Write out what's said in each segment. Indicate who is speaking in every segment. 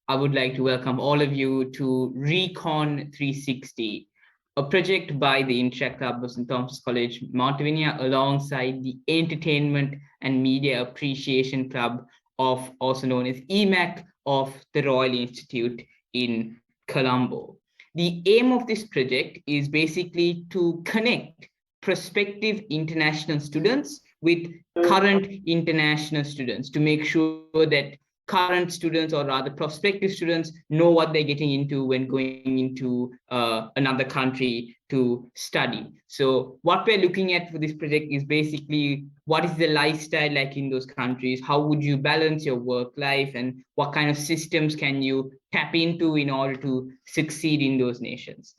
Speaker 1: I would like to welcome all of you to Recon 360, a project by the Interact Club of St. Thomas College, Montevideo, alongside the Entertainment and Media Appreciation Club of, also known as EMAC, of the Royal Institute in Colombo. The aim of this project is basically to connect prospective international students with current international students to make sure that current students, or rather prospective students, know what they're getting into when going into another country to study. So what we're looking at for this project is basically what is the lifestyle like in those countries, how would you balance your work life, and what kind of systems can you tap into in order to succeed in those nations.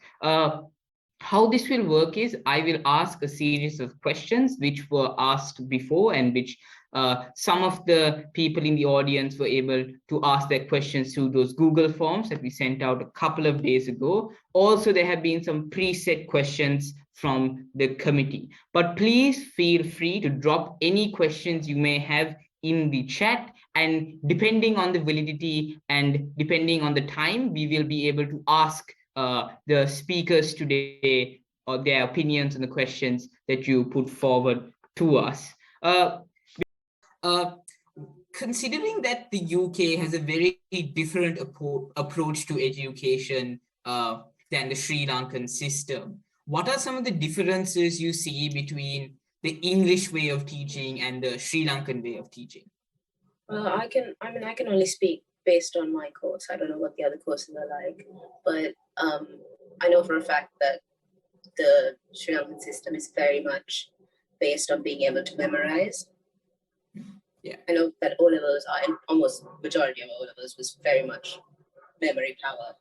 Speaker 1: How this will work is I will ask a series of questions which were asked before, and which some of the people in the audience were able to ask their questions through those Google forms that we sent out a couple of days ago. Also, there have been some preset questions from the committee, but please feel free to drop any questions you may have in the chat, and depending on the validity and depending on the time, we will be able to ask the speakers today or their opinions on the questions that you put forward to us. Considering that the UK has a very different approach to education than the Sri Lankan system, what are some of the differences you see between the English way of teaching and the Sri Lankan way of teaching?
Speaker 2: Well, I can only speak based on my course. I don't know what the other courses are like, but I know for a fact that the Sri Lankan system is very much based on being able to memorize.
Speaker 1: Yeah.
Speaker 2: I know that O-levels are, and almost majority of O-levels was very much memory power.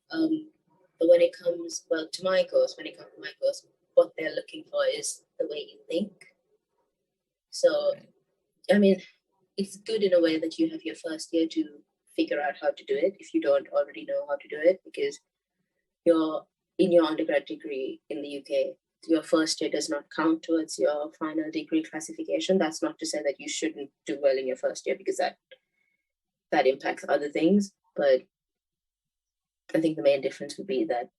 Speaker 2: But when it comes, to my course, what they're looking for is the way you think. So, I mean, it's good in a way that you have your first year to figure out how to do it if you don't already know how to do it, because in your undergrad degree in the UK, your first year does not count towards your final degree classification. That's not to say that you shouldn't do well in your first year, because that impacts other things. But I think the main difference would be that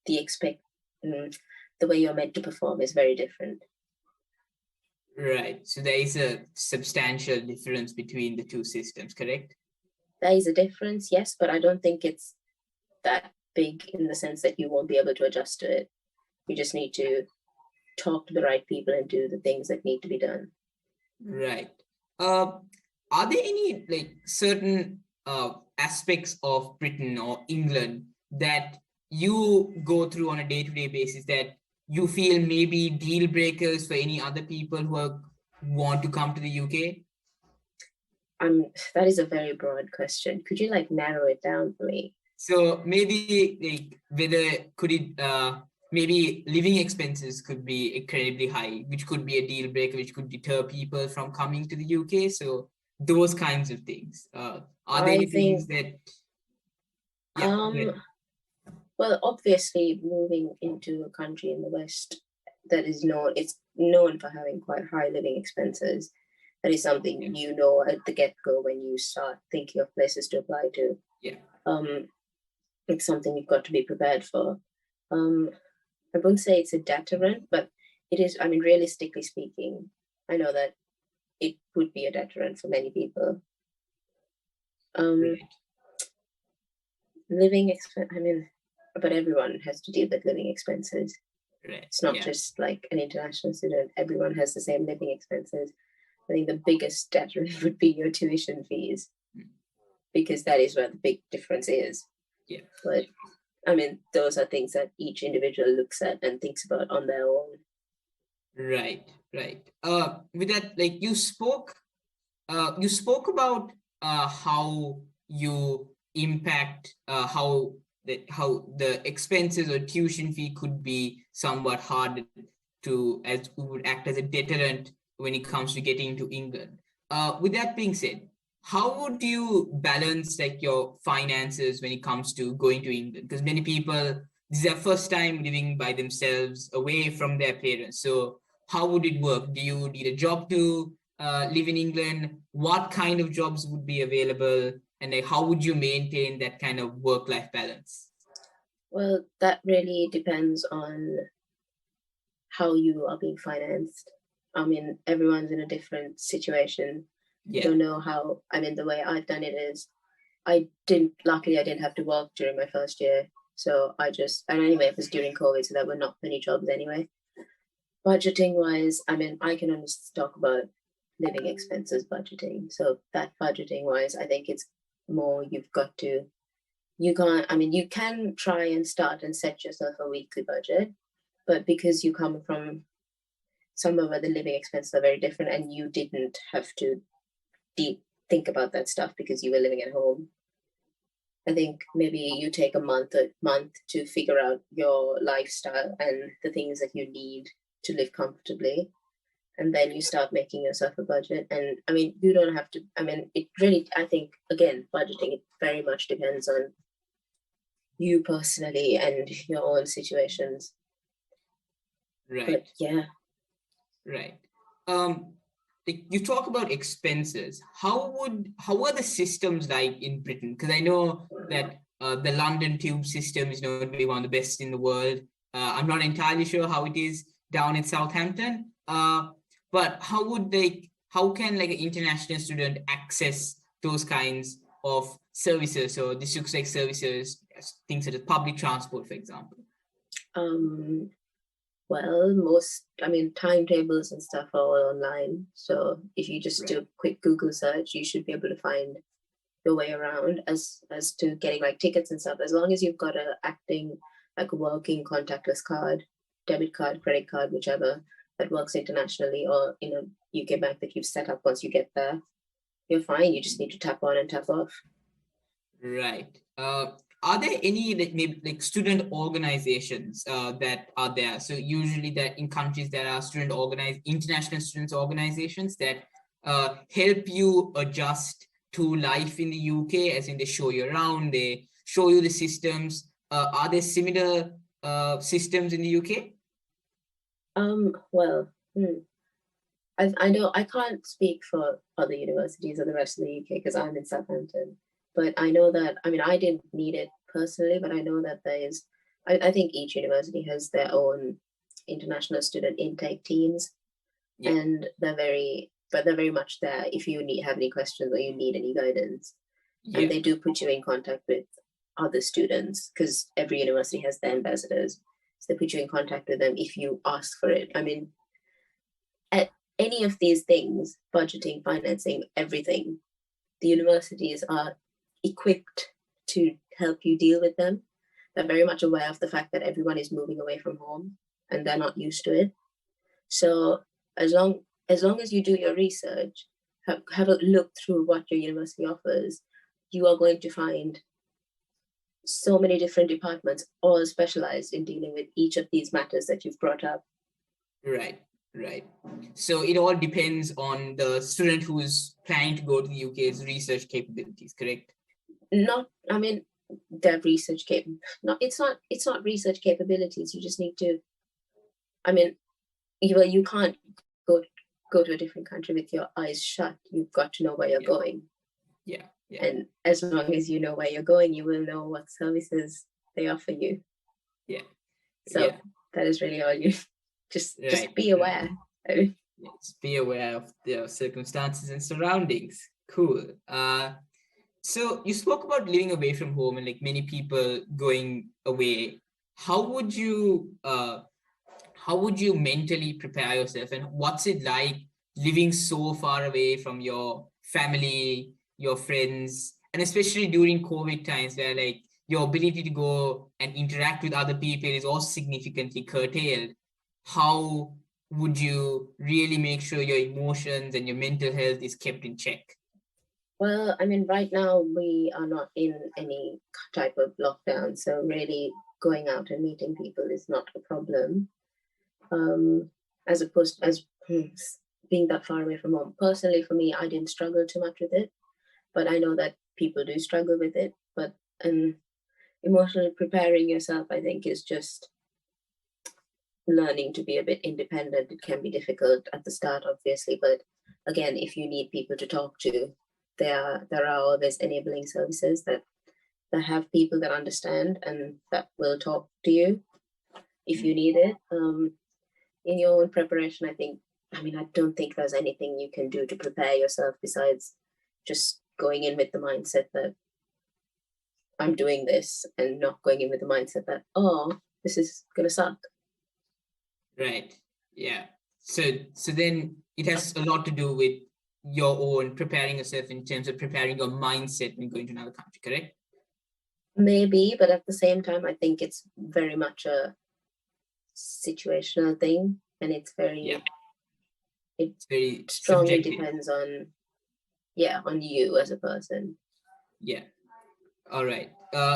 Speaker 2: the way you're meant to perform is very different.
Speaker 1: Right. So there is a substantial difference between the two systems, correct?
Speaker 2: There is a difference, yes, but I don't think it's that big in the sense that you won't be able to adjust to it. You just need to talk to the right people and do the things that need to be done.
Speaker 1: Right. Are there any certain aspects of Britain or England that you go through on a day-to-day basis that you feel maybe deal breakers for any other people who want to come to the UK?
Speaker 2: That is a very broad question. Could you narrow it down for me?
Speaker 1: So maybe maybe living expenses could be incredibly high, which could be a deal breaker, which could deter people from coming to the UK. So those kinds of things. Are there any things that? Yeah.
Speaker 2: Well, obviously, moving into a country in the West that is known for having quite high living expenses. That is something you know at the get-go when you start thinking of places to apply to.
Speaker 1: Yeah.
Speaker 2: It's something you've got to be prepared for. I wouldn't say it's a deterrent, but it is. I mean, realistically speaking, I know that it would be a deterrent for many people.
Speaker 1: Right.
Speaker 2: Living expense. I mean, but everyone has to deal with living expenses.
Speaker 1: Right.
Speaker 2: It's not just like an international student. Everyone has the same living expenses. I think the biggest deterrent would be your tuition fees, because that is where the big difference is.
Speaker 1: Yeah.
Speaker 2: But I mean, those are things that each individual looks at and thinks about on their own.
Speaker 1: Right. With that, you spoke about how you impact how the expenses or tuition fee could be somewhat hard to, as would act as a deterrent when it comes to getting to England. With that being said, how would you balance your finances when it comes to going to England? Because many people, this is their first time living by themselves away from their parents. So how would it work? Do you need a job to live in England? What kind of jobs would be available? And like, how would you maintain that kind of work-life balance?
Speaker 2: Well, that really depends on how you are being financed. I mean, everyone's in a different situation.
Speaker 1: Yeah.
Speaker 2: Don't know how. I mean, the way I've done it is luckily I didn't have to work during my first year. So and anyway, it was during COVID, so there were not many jobs anyway. Budgeting wise, I mean, I can only talk about living expenses budgeting. So that budgeting wise, I think it's more you can try and start and set yourself a weekly budget, but because you come from somewhere where the living expenses are very different and you didn't have to think about that stuff because you were living at home, I think maybe you take a month to figure out your lifestyle and the things that you need to live comfortably. And then you start making yourself a budget. And I mean, you don't have to, I mean, it really, I think, again, budgeting, it very much depends on you personally and your own situations.
Speaker 1: Right.
Speaker 2: But yeah.
Speaker 1: Right. You talk about expenses. How are the systems like in Britain? Because I know that the London tube system is known to be one of the best in the world. I'm not entirely sure how it is down in Southampton. But how can like an international student access those kinds of services? So this looks like services, things such as public transport, for example.
Speaker 2: Well, timetables and stuff are all online. So if you just do a quick Google search, you should be able to find your way around as to getting like tickets and stuff. As long as you've got a working contactless card, debit card, credit card, whichever that works internationally, or in a UK bank that you've set up once you get there, you're fine. You just need to tap on and tap off.
Speaker 1: Right. Are there any maybe student organizations that are there? So usually that in countries there are international students organizations that help you adjust to life in the UK, as in they show you around, they show you the systems. Are there similar systems in the UK?
Speaker 2: I know I can't speak for other universities or the rest of the UK because I'm in Southampton. But I know that, I mean, I didn't need it personally, but I know that I think each university has their own international student intake teams. Yeah. And they're very much there if you have any questions or you need any guidance. Yeah. And they do put you in contact with other students because every university has their ambassadors. So they put you in contact with them if you ask for it. I mean, at any of these things, budgeting, financing, everything, the universities are equipped to help you deal with them. They're very much aware of the fact that everyone is moving away from home and they're not used to it. So as long as you do your research, have a look through what your university offers, you are going to find so many different departments all specialized in dealing with each of these matters that you've brought up. Right. So it all depends on the student who is planning to go to the UK's research capabilities, correct? Their research it's not research capabilities. You just need to, you can't go to a different country with your eyes shut. You've got to know where you're going. Yeah. And as long as you know where you're going, you will know what services they offer you. Yeah. So that is really all you just be aware. Just be aware of the circumstances and surroundings. Cool. So you spoke about living away from home and like many people going away. How would you mentally prepare yourself, and what's it like living so far away from your family, your friends, and especially during COVID times where like your ability to go and interact with other people is also significantly curtailed? How would you really make sure your emotions and your mental health is kept in check? Well, right now we are not in any type of lockdown, so really going out and meeting people is not a problem. As opposed as being that far away from home. Personally, for me, I didn't struggle too much with it, but I know that people do struggle with it. But emotionally preparing yourself, I think, is just learning to be a bit independent. It can be difficult at the start, obviously, but again, if you need people to talk to, there are always enabling services that have people that understand and that will talk to you if you need it. In your own preparation, I don't think there's anything you can do to prepare yourself besides just going in with the mindset that I'm doing this, and not going in with the mindset that, oh, this is gonna suck.
Speaker 1: Right. Yeah. So then it has a lot to do with your own preparing yourself in terms of preparing your mindset when going to another country, correct?
Speaker 2: Maybe, but at the same time, I think it's very much a situational thing, and it's very,
Speaker 1: it's very
Speaker 2: strongly
Speaker 1: subjective.
Speaker 2: depends on you as a person.
Speaker 1: Yeah. All right.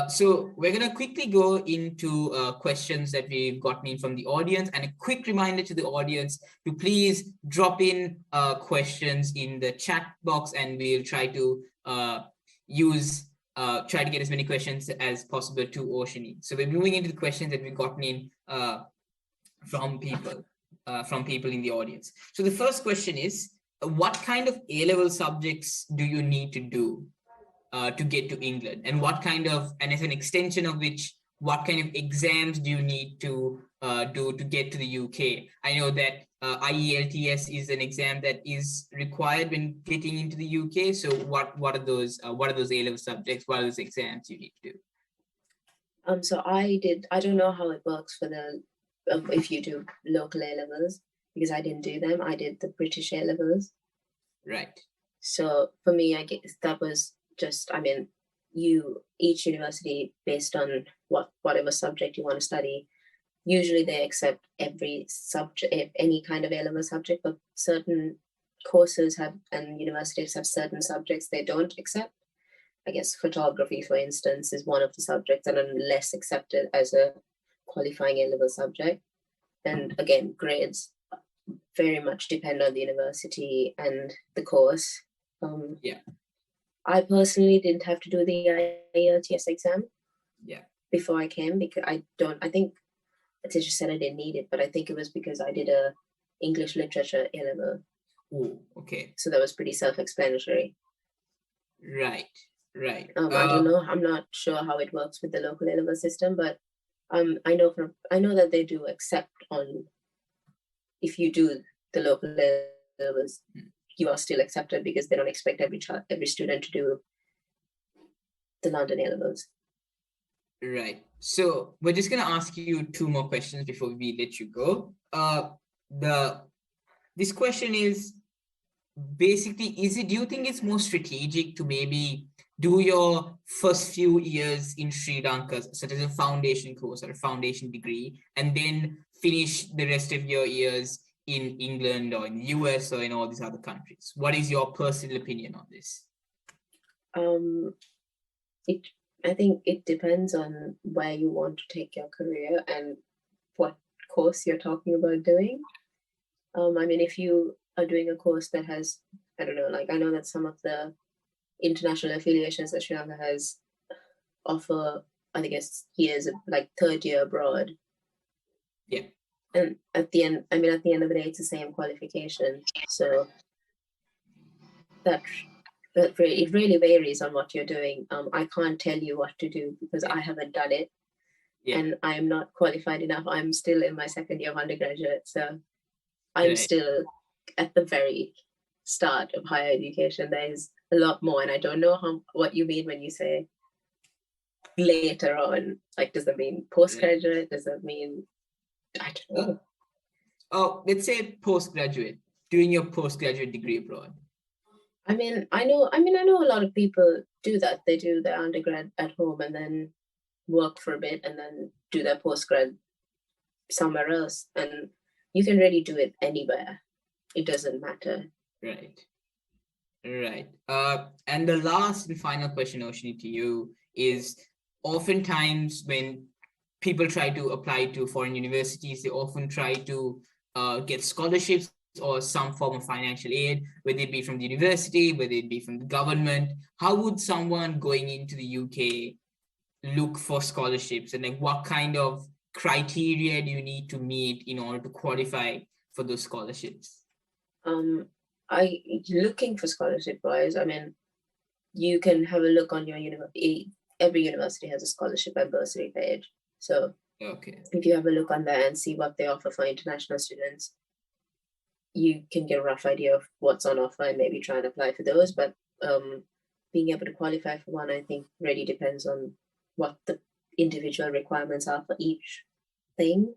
Speaker 1: So we're going to quickly go into questions that we've gotten in from the audience, and a quick reminder to the audience to please drop in questions in the chat box, and we'll try to try to get as many questions as possible to Oceanie. So we're moving into the questions that we've gotten in from people in the audience. So the first question is, what kind of A-level subjects do you need to do to get to England, and and as an extension of which, what kind of exams do you need to do to get to the UK? I know that IELTS is an exam that is required when getting into the UK. So what are those A-level subjects? What are those exams you need to do?
Speaker 2: So I don't know how it works for the if you do local A-levels, because I didn't do them. I did the British A-levels.
Speaker 1: Right.
Speaker 2: So for me, I guess that was just, each university, based on whatever subject you want to study, usually they accept every subject, any kind of A-level subject, but certain courses and universities have certain subjects they don't accept. I guess photography, for instance, is one of the subjects that are less accepted as a qualifying A-level subject. And again, grades very much depend on the university and the course. I personally didn't have to do the IELTS exam before I came, because I think the teacher said I didn't need it, but I think it was because I did a English literature A-level.
Speaker 1: Oh, okay.
Speaker 2: So that was pretty self-explanatory.
Speaker 1: Right.
Speaker 2: I don't know. I'm not sure how it works with the local A-level system, but I know that they do accept on, if you do the local A-levels, you are still accepted, because they don't expect every student to do the London A-levels.
Speaker 1: Right. So we're just gonna ask you two more questions before we let you go. This question is basically, do you think it's more strategic to maybe do your first few years in Sri Lanka, such as a foundation course or a foundation degree, and then finish the rest of your years in England or in the US or in all these other countries? What is your personal opinion on this?
Speaker 2: I think it depends on where you want to take your career and what course you're talking about doing. If you are doing a course that has, I don't know, like I know that some of the international affiliations that Sri Lanka has offer, I think it's years, like third year abroad.
Speaker 1: Yeah.
Speaker 2: And at the end of the day, it's the same qualification. So it really varies on what you're doing. I can't tell you what to do because I haven't done it. Yeah. And I'm not qualified enough. I'm still in my second year of undergraduate. So I'm still at the very start of higher education. There's a lot more. And I don't know what you mean when you say later on. Like, does that mean postgraduate? Does that mean, I don't know.
Speaker 1: Let's say postgraduate, doing your postgraduate degree abroad.
Speaker 2: I know a lot of people do that. They do their undergrad at home and then work for a bit and then do their postgrad somewhere else. And you can really do it anywhere. It doesn't matter.
Speaker 1: Right. And the last and final question, Oceanie, to you is, oftentimes when people try to apply to foreign universities, they often try to get scholarships or some form of financial aid, whether it be from the university, whether it be from the government. How would someone going into the UK look for scholarships, and like what kind of criteria do you need to meet in order to qualify for those scholarships?
Speaker 2: Looking for scholarship wise, you can have a look on your university. Every university has a scholarship and bursary page. So
Speaker 1: Okay.
Speaker 2: if you have a look on there and see what they offer for international students, you can get a rough idea of what's on offer and maybe try and apply for those. But being able to qualify for one, I think, really depends on what the individual requirements are for each thing.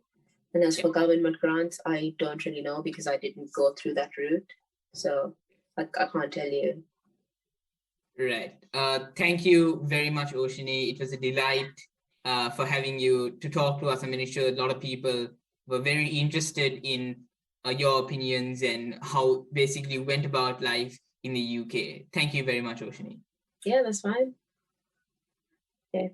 Speaker 2: And as for government grants, I don't really know because I didn't go through that route. So I can't tell you.
Speaker 1: Right. Thank you very much, Oshini. It was a delight for having you to talk to us. I'm sure a lot of people were very interested in your opinions and how basically you went about life in the UK. Thank you very much, Oshini.
Speaker 2: Yeah, that's fine. Okay.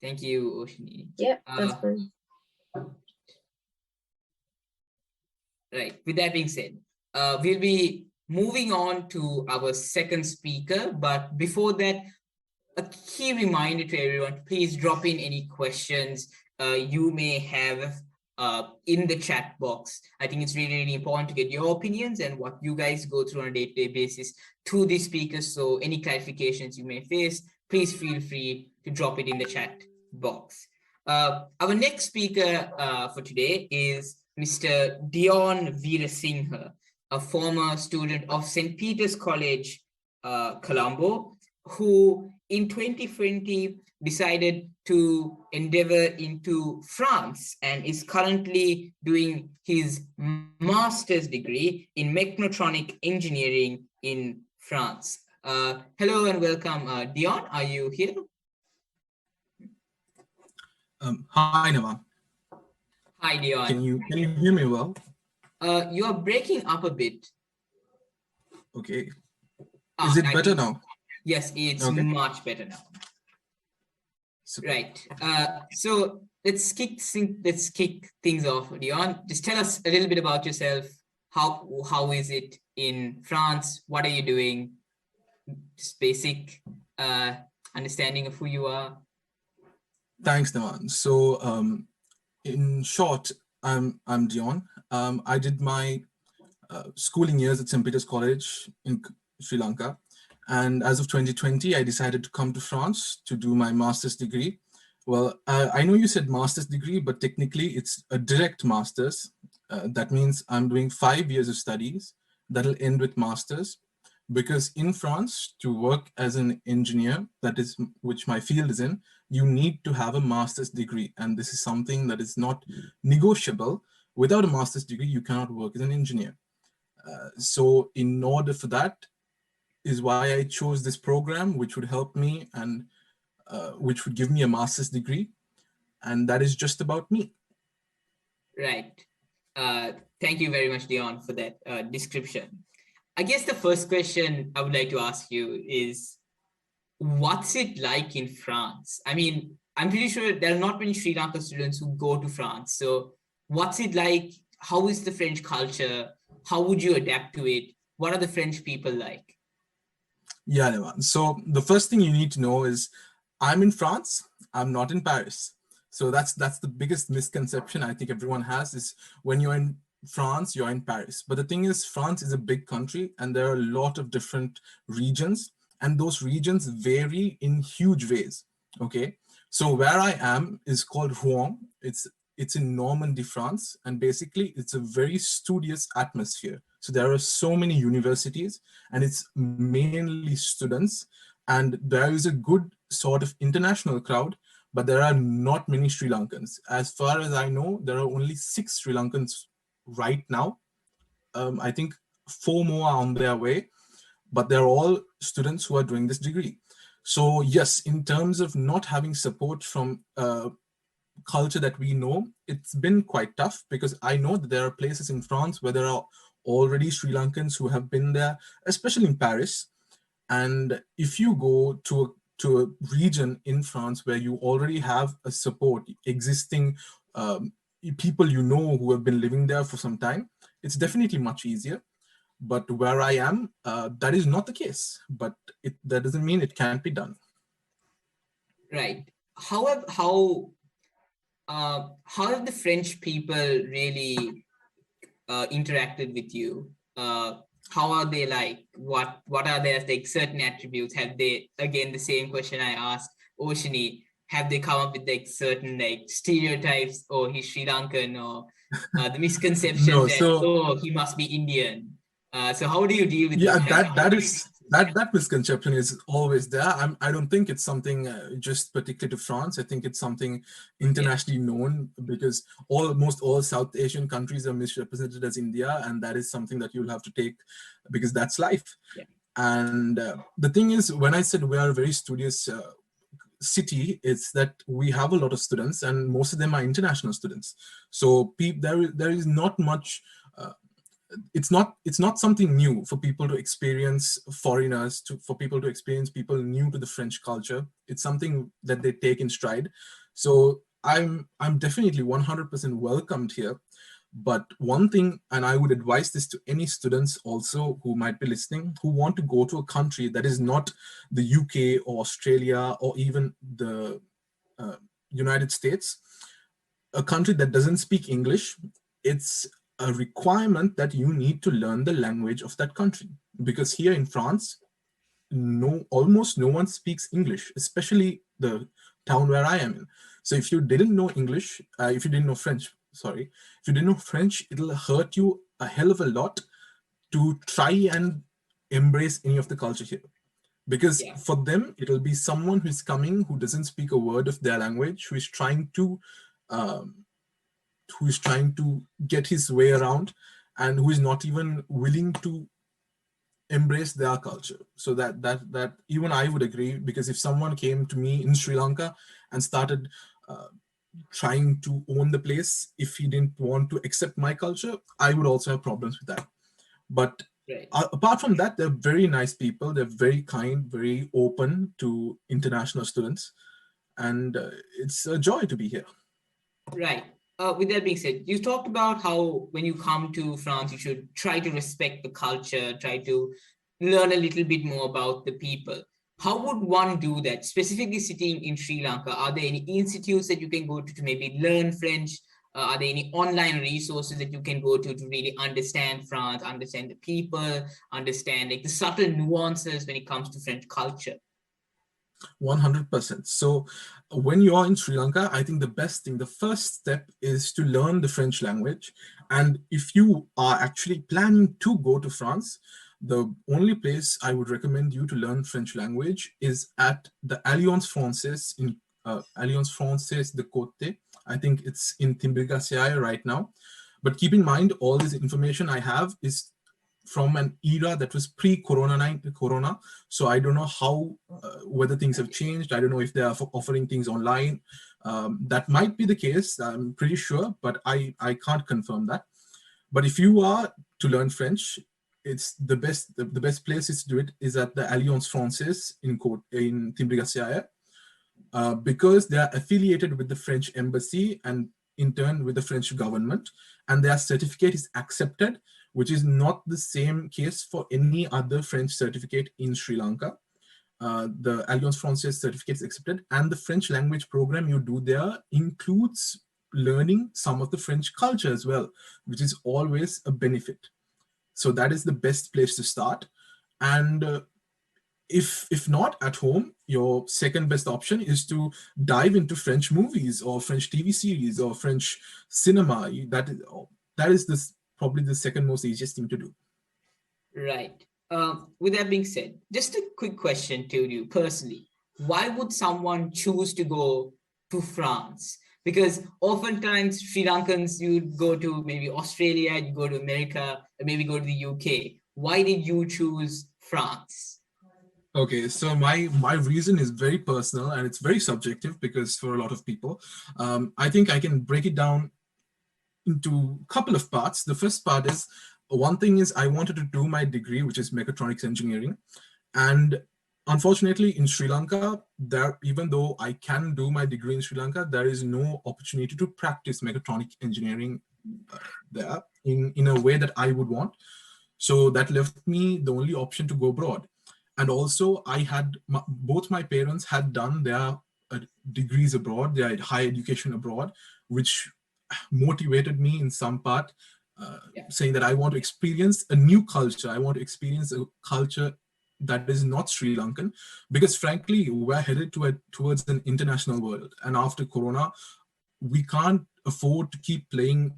Speaker 1: Thank you, Oshini.
Speaker 2: Yeah, that's fine.
Speaker 1: Right. With that being said, we'll be moving on to our second speaker. But before that, a key reminder to everyone, please drop in any questions you may have in the chat box. I think it's really, really important to get your opinions and what you guys go through on a day-to-day basis to the speakers. So any clarifications you may face, please feel free to drop it in the chat box. Our next speaker for today is Mr. Dion Veerasinghe, a former student of St. Peter's College, Colombo, who in 2020 decided to endeavor into France and is currently doing his master's degree in mechatronic engineering in France. Hello and welcome, Dion. Are you here?
Speaker 3: Hi, Naman.
Speaker 1: Hi, Dion.
Speaker 3: Can you hear me well?
Speaker 1: You are breaking up a bit.
Speaker 3: Okay. Is it better now?
Speaker 1: Yes, it's
Speaker 3: okay.
Speaker 1: Much better now.
Speaker 3: Super.
Speaker 1: Right. So let's kick things off, Dion. Just tell us a little bit about yourself. How is it in France? What are you doing? Just basic understanding of who you are.
Speaker 3: Thanks, Naman. So, in short, I'm Dion. I did my schooling years at St. Peter's College in Sri Lanka. And as of 2020, I decided to come to France to do my master's degree. Well, I know you said master's degree, but technically it's a direct master's. That means I'm doing 5 years of studies that'll end with master's. Because in France, to work as an engineer, that is which my field is in, you need to have a master's degree. And this is something that is not negotiable. Without a master's degree, you cannot work as an engineer. So in order for that is why I chose this program, which would help me and which would give me a master's degree. And that is just about me.
Speaker 1: Right. Thank you very much, Dion, for that description. I guess the first question I would like to ask you is, what's it like in France? I mean, I'm pretty sure there are not many Sri Lankan students who go to France. So what's it like? How is the French culture? How would you adapt to it? What are the French people like?
Speaker 3: Yeah, Nevan. So the first thing you need to know is I'm in France, I'm not in Paris. So that's the biggest misconception I think everyone has is when you're in France, you're in Paris. But the thing is, France is a big country and there are a lot of different regions and those regions vary in huge ways. Okay. So where I am is called Rouen. It's in Normandy, France. And basically it's a very studious atmosphere. So there are so many universities and it's mainly students. And there is a good sort of international crowd, but there are not many Sri Lankans. As far as I know, there are only 6 Sri Lankans right now. I think 4 more are on their way, but they're all students who are doing this degree. So yes, in terms of not having support from culture that we know, it's been quite tough because I know that there are places in France where there are already Sri Lankans who have been there, especially in Paris. And if you go to a region in France where you already have a support existing people you know who have been living there for some time, it's definitely much easier. But where I am, that is not the case. But that doesn't mean it can't be done.
Speaker 1: Right. How have the French people really interacted with you? how are they like? What are their like certain attributes? Have they, again, the same question I asked Oshini, have they come up with like certain like stereotypes, or he's Sri Lankan, or the misconception
Speaker 3: No,
Speaker 1: that,
Speaker 3: so
Speaker 1: oh, he must be Indian? So how do you deal with
Speaker 3: yeah,
Speaker 1: those kinds of
Speaker 3: that misconception is always there. I don't think it's something just particular to France. I think it's something
Speaker 1: yeah,
Speaker 3: internationally known, because almost all South Asian countries are misrepresented as India, and that is something that you'll have to take, because that's life.
Speaker 1: yeah,
Speaker 3: And the thing is, when I said we are a very studious city, it's that we have a lot of students, and most of them are international students. So there is not much. It's not something new for people to experience foreigners, for people to experience people new to the French culture. It's something that they take in stride. So I'm definitely 100% welcomed here. But one thing, and I would advise this to any students also who might be listening, who want to go to a country that is not the UK or Australia or even the uh, United States, a country that doesn't speak English, it's a requirement that you need to learn the language of that country. Because here in France, almost no one speaks English, especially the town where I am in. So if you didn't know English, if you didn't know French, sorry, if you didn't know French, it'll hurt you a hell of a lot to try and embrace any of the culture here. Because
Speaker 1: yeah,
Speaker 3: for them, it'll be someone who's coming who doesn't speak a word of their language, um, who is trying to get his way around, and who is not even willing to embrace their culture. So that even I would agree, because if someone came to me in Sri Lanka and started uh, trying to own the place, if he didn't want to accept my culture, I would also have problems with that. But
Speaker 1: right.
Speaker 3: apart from that, they're very nice people. They're very kind, very open to international students, and it's a joy to be here.
Speaker 1: Right. With that being said, you talked about how when you come to France, you should try to respect the culture, try to learn a little bit more about the people. How would one do that? Specifically sitting in Sri Lanka, are there any institutes that you can go to maybe learn French? Are there any online resources that you can go to really understand France, understand the people, understand like the subtle nuances when it comes to French culture?
Speaker 3: 100%. So when you are in Sri Lanka, I think the best thing, the first step is to learn the French language. And if you are actually planning to go to France, the only place I would recommend you to learn French language is at the Alliance Française in Alliance Française de Côte. I think it's in Timbrigassiaia right now. But keep in mind, all this information I have is from an era that was Corona. So I don't know how whether things have changed. I don't know if they are offering things online. That might be the case. I'm pretty sure, but I can't confirm that. But if you are to learn French, it's the best. The best place is to do it is at the Alliance Française in Timbrigassiaia, because they are affiliated with the French embassy and in turn with the French government, and their certificate is accepted, which is not the same case for any other French certificate in Sri Lanka. The Alliance Française certificate is accepted, and the French language program you do there includes learning some of the French culture as well, which is always a benefit. So that is the best place to start. And if not at home, your second best option is to dive into French movies or French TV series or French cinema. That is this probably the second most easiest thing to do.
Speaker 1: Right. With that being said, just a quick question to you personally. Why would someone choose to go to France? Because oftentimes Sri Lankans, you'd go to maybe Australia, you go to America, or maybe go to the UK. Why did you choose France?
Speaker 3: Okay, so my reason is very personal and it's very subjective, because for a lot of people, I think I can break it down into a couple of parts. The first part is, one thing is I wanted to do my degree, which is mechatronics engineering. And unfortunately, in Sri Lanka, even though I can do my degree in Sri Lanka, there is no opportunity to practice mechatronic engineering there in a way that I would want. So that left me the only option to go abroad. And also, both my parents had done their degrees abroad, their higher education abroad, which motivated me in some part saying that I want to experience a new culture. I want to experience a culture that is not Sri Lankan, because frankly, we're headed towards an international world. And after Corona, we can't afford to keep playing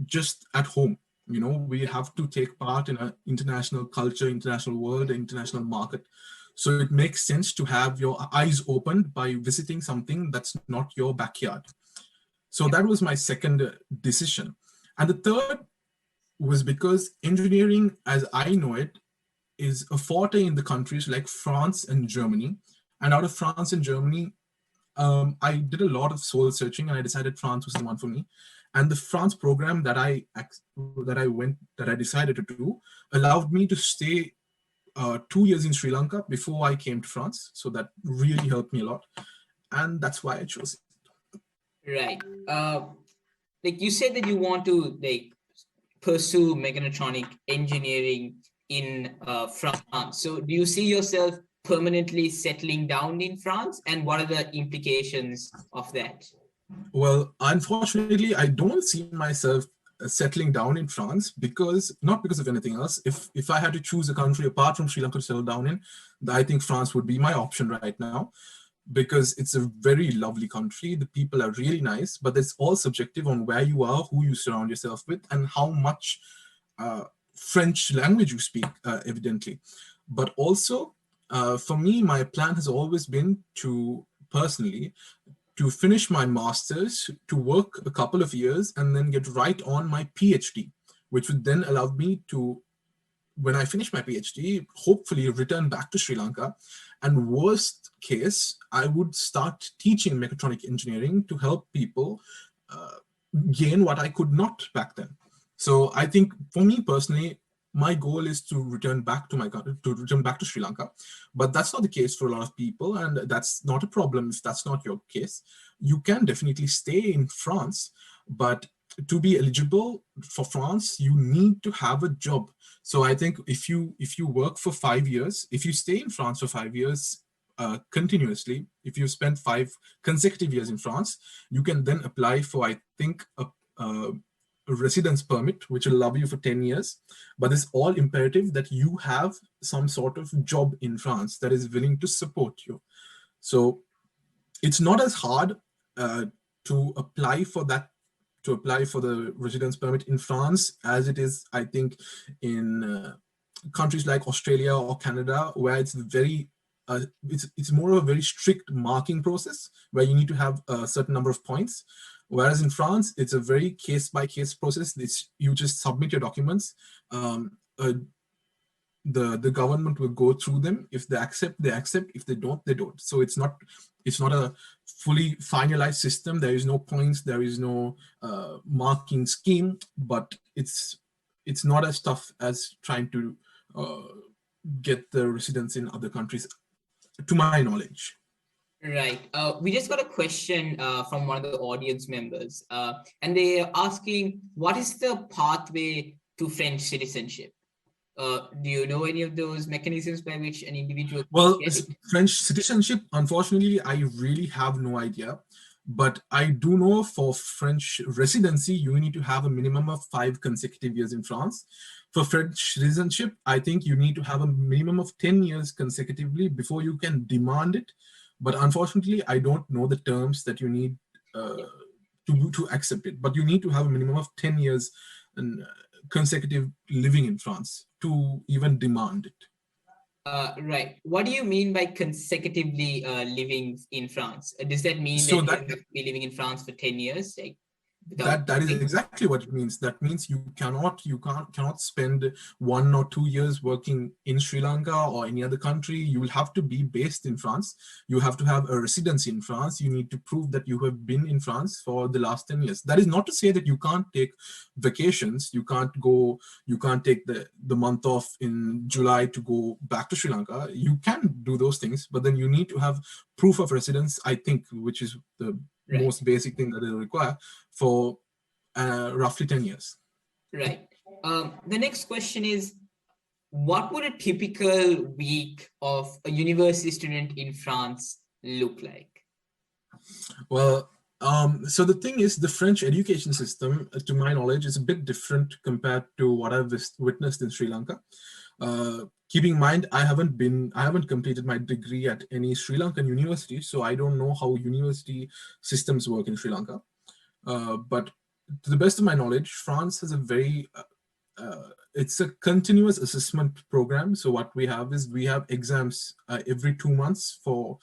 Speaker 3: just at home. We have to take part in an international culture, international world, international market. So it makes sense to have your eyes opened by visiting something that's not your backyard. So that was my second decision. And the third was because engineering, as I know it, is a forte in the countries like France and Germany. And out of France and Germany, I did a lot of soul searching, and I decided France was the one for me. And the France program that I decided to do allowed me to stay 2 years in Sri Lanka before I came to France. So that really helped me a lot, and that's why I chose it.
Speaker 1: Right. Like you said that you want to pursue mechatronic engineering in France. So do you see yourself permanently settling down in France, and what are the implications of that?
Speaker 3: Well, unfortunately, I don't see myself settling down in France, not because of anything else. If I had to choose a country apart from Sri Lanka to settle down in, I think France would be my option right now, because it's a very lovely country. The people are really nice, but it's all subjective on where you are, who you surround yourself with, and how much French language you speak, evidently. But also, for me, my plan has always been personally, to finish my master's, to work a couple of years, and then get right on my PhD, which would then allow me to, when I finish my PhD, hopefully return back to Sri Lanka. And worst case, I would start teaching mechatronic engineering to help people gain what I could not back then. So I think for me personally, my goal is to return back to my country, to return back to Sri Lanka. But that's not the case for a lot of people, and that's not a problem if that's not your case. You can definitely stay in France, but to be eligible for France, you need to have a job. So I think if you work for 5 years, if you stay in France for 5 years continuously, if you spend 5 consecutive years in France, you can then apply for, I think, a residence permit, which will allow you for 10 years. But it's all imperative that you have some sort of job in France that is willing to support you. So it's not as hard to apply for the residence permit in France as it is, I think, in countries like Australia or Canada, where it's it's more of a very strict marking process where you need to have a certain number of points. Whereas in France, it's a very case-by-case process. You just submit your documents. The government will go through them. If they accept, they accept. If they don't, they don't. So it's not a fully finalized system. There is no points. There is no marking scheme. But it's not as tough as trying to get the residence in other countries, to my knowledge.
Speaker 1: Right. We just got a question from one of the audience members, and they're asking, what is the pathway to French citizenship? Do you know any of those mechanisms by which an individual?
Speaker 3: Well, French citizenship, unfortunately, I really have no idea. But I do know for French residency, you need to have a minimum of 5 consecutive years in France. For French citizenship, I think you need to have a minimum of 10 years consecutively before you can demand it. But unfortunately, I don't know the terms that you need to accept it. But you need to have a minimum of 10 years and consecutive living in France to even demand it.
Speaker 1: Right. What do you mean by consecutively living in France? Does that mean that you have to be living in France for 10 years?
Speaker 3: That is exactly what it means. That means you cannot spend 1 or 2 years working in Sri Lanka or any other country. You will have to be based in France. You have to have a residency in France. You need to prove that you have been in France for the last 10 years. That is not to say that you can't take vacations. You can't take the month off in July to go back to Sri Lanka. You can do those things, but then you need to have proof of residence, I think, which is the most basic thing that they require for roughly 10 years.
Speaker 1: Right. The next question is, what would a typical week of a university student in France look like?
Speaker 3: Well, So the thing is, the French education system, to my knowledge, is a bit different compared to what I've witnessed in Sri Lanka. Keeping in mind, I haven't completed my degree at any Sri Lankan university, so I don't know how university systems work in Sri Lanka. But to the best of my knowledge, France has a very it's a continuous assessment program. So what we have is we have exams every 2 months for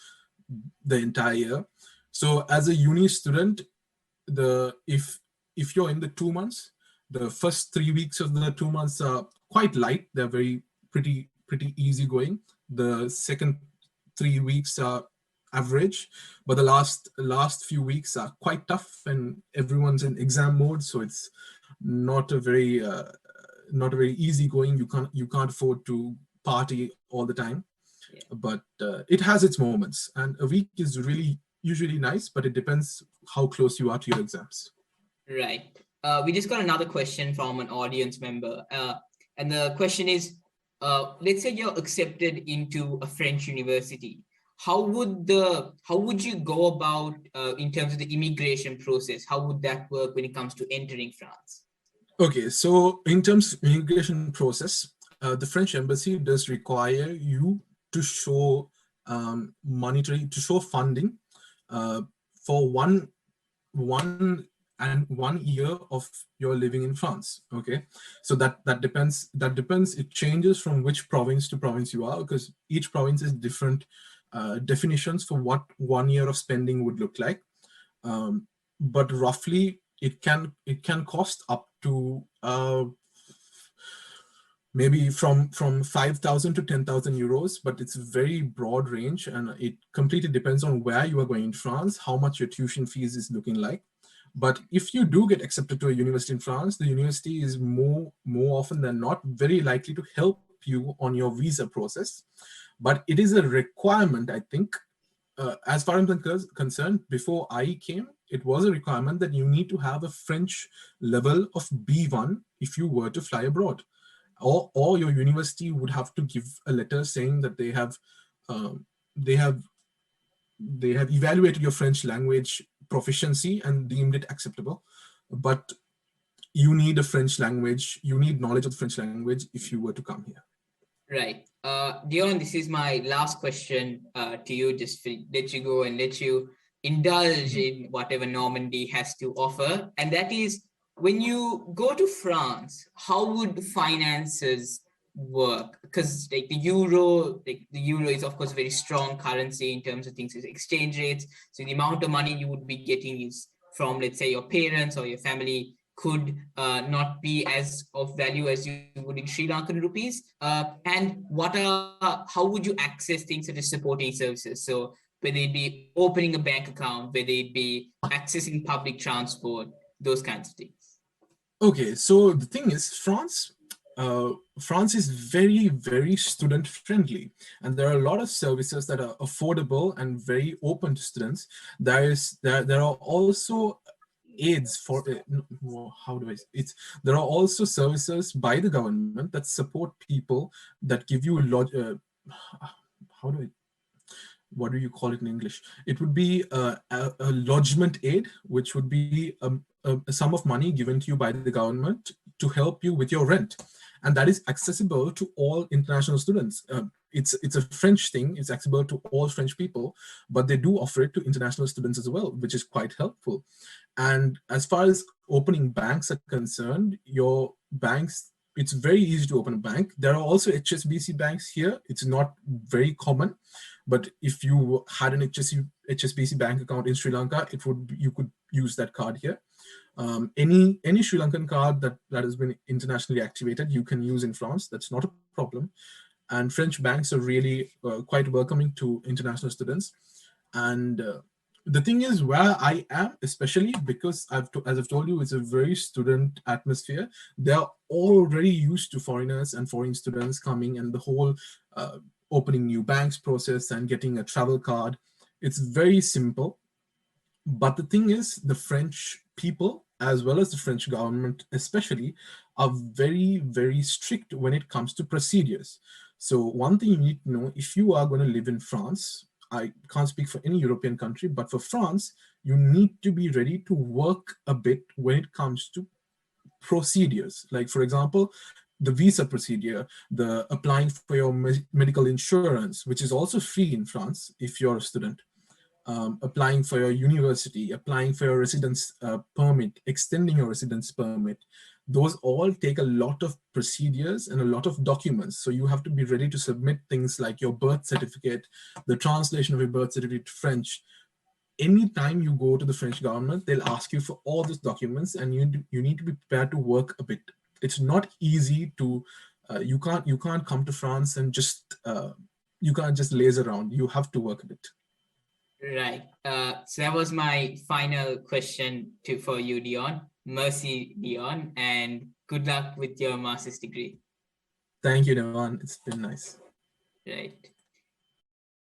Speaker 3: the entire year. So as a uni student, if you're in the 2 months, the first 3 weeks of the 2 months are quite light. They're pretty easy going. The second 3 weeks are average, but the last few weeks are quite tough, and everyone's in exam mode. So it's not a very easy going. You can't afford to party all the time, but it has its moments. And a week is really usually nice, but it depends how close you are to your exams.
Speaker 1: Right. We just got another question from an audience member. And the question is, let's say you're accepted into a French university. How would you go about in terms of the immigration process? How would that work when it comes to entering France?
Speaker 3: Okay, so in terms of immigration process, the French embassy does require you to show to show funding for one year of your living in France. Okay, so that depends. It changes from which province to province you are, because each province has different definitions for what 1 year of spending would look like. But roughly, it can cost up to maybe from 5,000 to 10,000 euros, but it's a very broad range, and it completely depends on where you are going in France, how much your tuition fees is looking like. But if you do get accepted to a university in France, the university is more often than not very likely to help you on your visa process. But it is a requirement, I think, as far as I'm concerned, before I came, it was a requirement that you need to have a French level of B1 if you were to fly abroad. Or your university would have to give a letter saying that they have um, they have evaluated your French language proficiency and deemed it acceptable. But you need knowledge of the French language if you were to come here.
Speaker 1: Right. Dion, this is my last question to you, just to let you go and let you indulge in whatever Normandy has to offer. And that is, when you go to France, how would finances work? Because the euro is of course a very strong currency in terms of things as exchange rates. So the amount of money you would be getting is from, let's say, your parents or your family could not be as of value as you would in Sri Lankan rupees. And how would you access things such as supporting services? So whether it be opening a bank account, whether it be accessing public transport, those kinds of things.
Speaker 3: Okay, so the thing is, France is very, very student friendly, and there are a lot of services that are affordable and very open to students. There are also aids for how do I it's there are also services by the government that support people, that give you how do I what do you call it in English? It would be a lodgement aid, which would be a sum of money given to you by the government to help you with your rent, and that is accessible to all international students. It's a French thing. It's accessible to all French people, but they do offer it to international students as well, which is quite helpful. And as far as opening banks are concerned, your banks, it's very easy to open a bank. There are also HSBC banks here. It's not very common, but if you had an HSBC bank account in Sri Lanka, you could use that card here. Any Sri Lankan card that has been internationally activated, you can use in France. That's not a problem. And French banks are really quite welcoming to international students. And the thing is, where I am, especially because as I've told you, it's a very student atmosphere. They're already used to foreigners and foreign students coming, and the whole opening new banks process and getting a travel card. It's very simple. But the thing is, the French people, as well as the French government especially, are very, very strict when it comes to procedures. So one thing you need to know, if you are going to live in France, I can't speak for any European country, but for France, you need to be ready to work a bit when it comes to procedures. Like, for example, the visa procedure, the applying for your medical insurance, which is also free in France if you're a student, applying for your university, applying for your residence permit, extending your residence permit. Those all take a lot of procedures and a lot of documents. So you have to be ready to submit things like your birth certificate, the translation of your birth certificate to French. Anytime you go to the French government, they'll ask you for all these documents, and you need to be prepared to work a bit. It's not easy to, you can't come to France and just, you can't just laze around. You have to work a bit.
Speaker 1: Right. So that was my final question for you, Dion. Mercy, Dion, and good luck with your master's degree.
Speaker 3: Thank you, Devan. It's been nice.
Speaker 1: Right.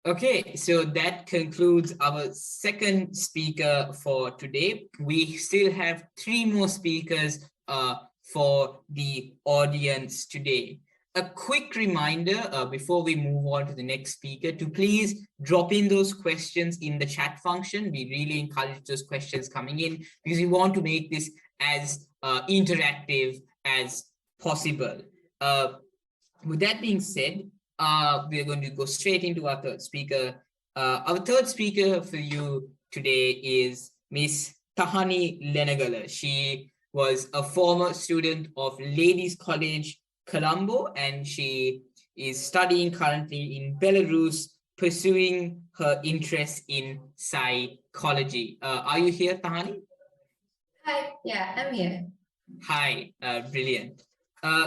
Speaker 1: Okay, so that concludes our second speaker for today. We still have 3 more speakers for the audience today. A quick reminder before we move on to the next speaker to please drop in those questions in the chat function. We really encourage those questions coming in because we want to make this as interactive as possible. With that being said, we are going to go straight into our third speaker. Our third speaker for you today is Miss Tahani Lenagala. She was a former student of Ladies College Colombo, and she is studying currently in Belarus, pursuing her interest in psychology. Are you here, Tahani?
Speaker 4: Hi, yeah, I'm here.
Speaker 1: Hi, brilliant.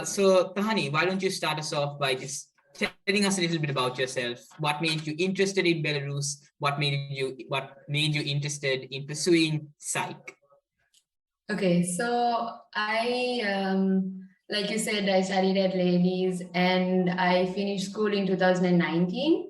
Speaker 1: So Tahani, why don't you start us off by just telling us a little bit about yourself? What made you interested in Belarus? What made you interested in pursuing psych?
Speaker 4: Okay, so I, like you said, I studied at Ladies and I finished school in 2019.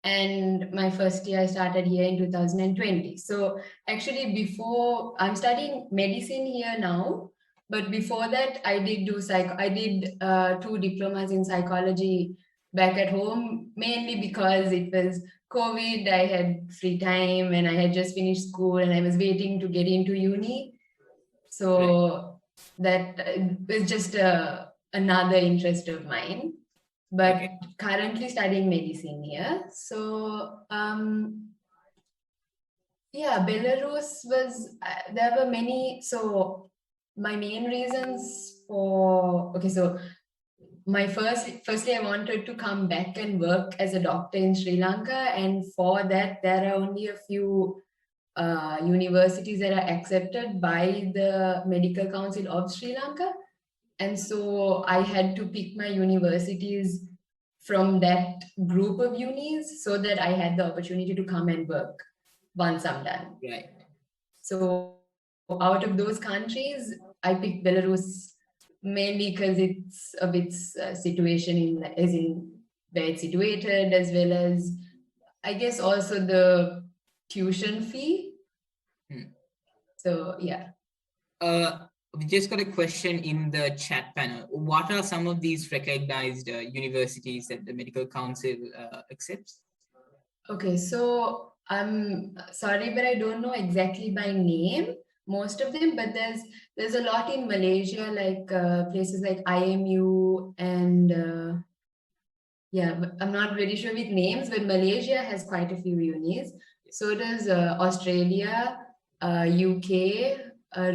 Speaker 4: And my first year I started here in 2020. So actually before, I'm studying medicine here now, but before that I did do 2 diplomas in psychology back at home, mainly because it was COVID, I had free time and I had just finished school and I was waiting to get into uni. So that was just another interest of mine. But currently studying medicine here. So yeah, Belarus was, there were many, so my main reasons for, okay, so my firstly, I wanted to come back and work as a doctor in Sri Lanka. And for that, there are only a few universities that are accepted by the Medical Council of Sri Lanka. And so I had to pick my universities from that group of unis so that I had the opportunity to come and work once I'm done.
Speaker 1: Right.
Speaker 4: So out of those countries, I picked Belarus mainly because it's of its situation in where it's situated, as well as I guess also the tuition fee. So yeah.
Speaker 1: We just got a question in the chat panel. What are some of these recognized universities that the Medical Council accepts?
Speaker 4: Okay, so I'm sorry, but I don't know exactly by name most of them, but there's a lot in Malaysia, like places like IMU and yeah, but I'm not really sure with names, but Malaysia has quite a few unis. So does Australia, UK,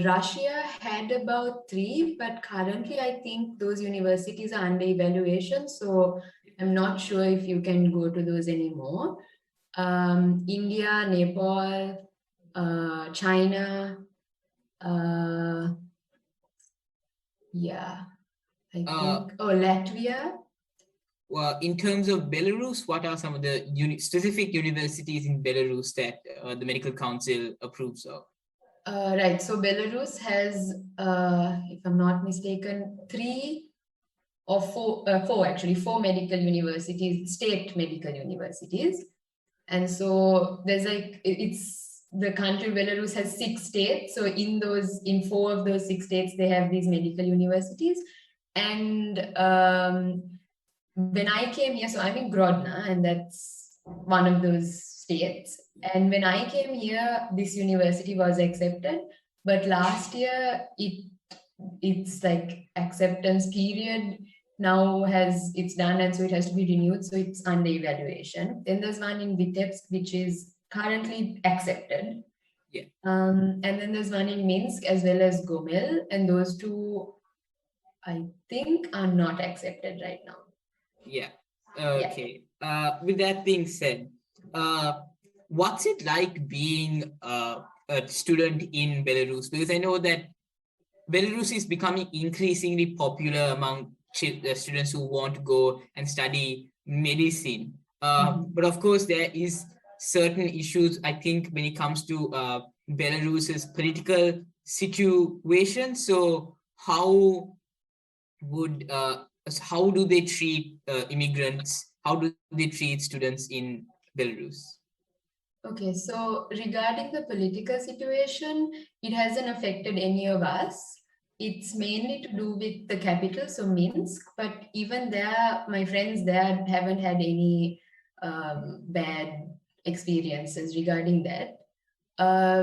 Speaker 4: Russia had about 3, but currently I think those universities are under evaluation. So I'm not sure if you can go to those anymore. India, Nepal, China, yeah, I think, Latvia.
Speaker 1: Well, in terms of Belarus, what are some of the specific universities in Belarus that the Medical Council approves of?
Speaker 4: Right, so Belarus has, if I'm not mistaken, 3 or 4 actually, 4 medical universities, state medical universities. And so there's like, the country Belarus has 6 states. So in 4 of those 6 states, they have these medical universities. And when I came here, so I'm in Grodno, and that's one of those states. And when I came here, this university was accepted. But last year, it's like acceptance period now it's done, and so it has to be renewed. So it's under evaluation. Then there's one in Vitebsk, which is currently accepted.
Speaker 1: Yeah.
Speaker 4: And then there's one in Minsk as well as Gomel, and those two, I think, are not accepted right now.
Speaker 1: Yeah. Okay. With that being said, what's it like being a student in Belarus? Because I know that Belarus is becoming increasingly popular among students who want to go and study medicine. But of course, there is certain issues, I think, when it comes to Belarus's political situation. So how do they treat immigrants? How do they treat students in Belarus?
Speaker 4: Okay, so regarding the political situation, it hasn't affected any of us. It's mainly to do with the capital, so Minsk, but even there, my friends there haven't had any bad experiences regarding that.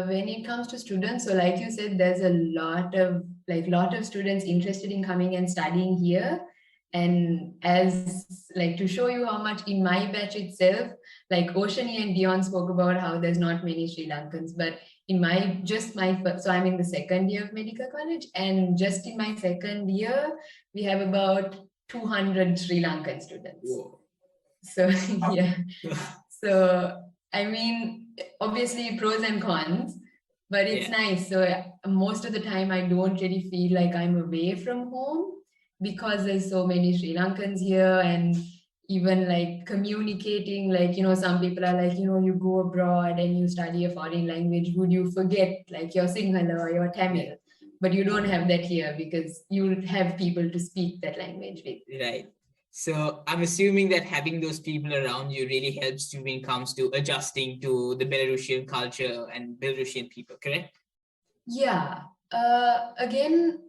Speaker 4: When it comes to students, so like you said, there's a lot of students interested in coming and studying here. And as like to show you how much in my batch itself, like Oceanie and Dion spoke about how there's not many Sri Lankans, but in so I'm in the second year of medical college, and just in my second year, we have about 200 Sri Lankan students.
Speaker 1: Whoa.
Speaker 4: So yeah, so I mean, obviously pros and cons, but it's nice. So most of the time I don't really feel like I'm away from home because there's so many Sri Lankans here, and even like communicating, like, some people are like, you go abroad and you study a foreign language, would you forget like your Sinhala or your Tamil? Yeah. But you don't have that here because you have people to speak that language with.
Speaker 1: Right. So I'm assuming that having those people around you really helps you when it comes to adjusting to the Belarusian culture and Belarusian people, correct?
Speaker 4: Yeah. Again,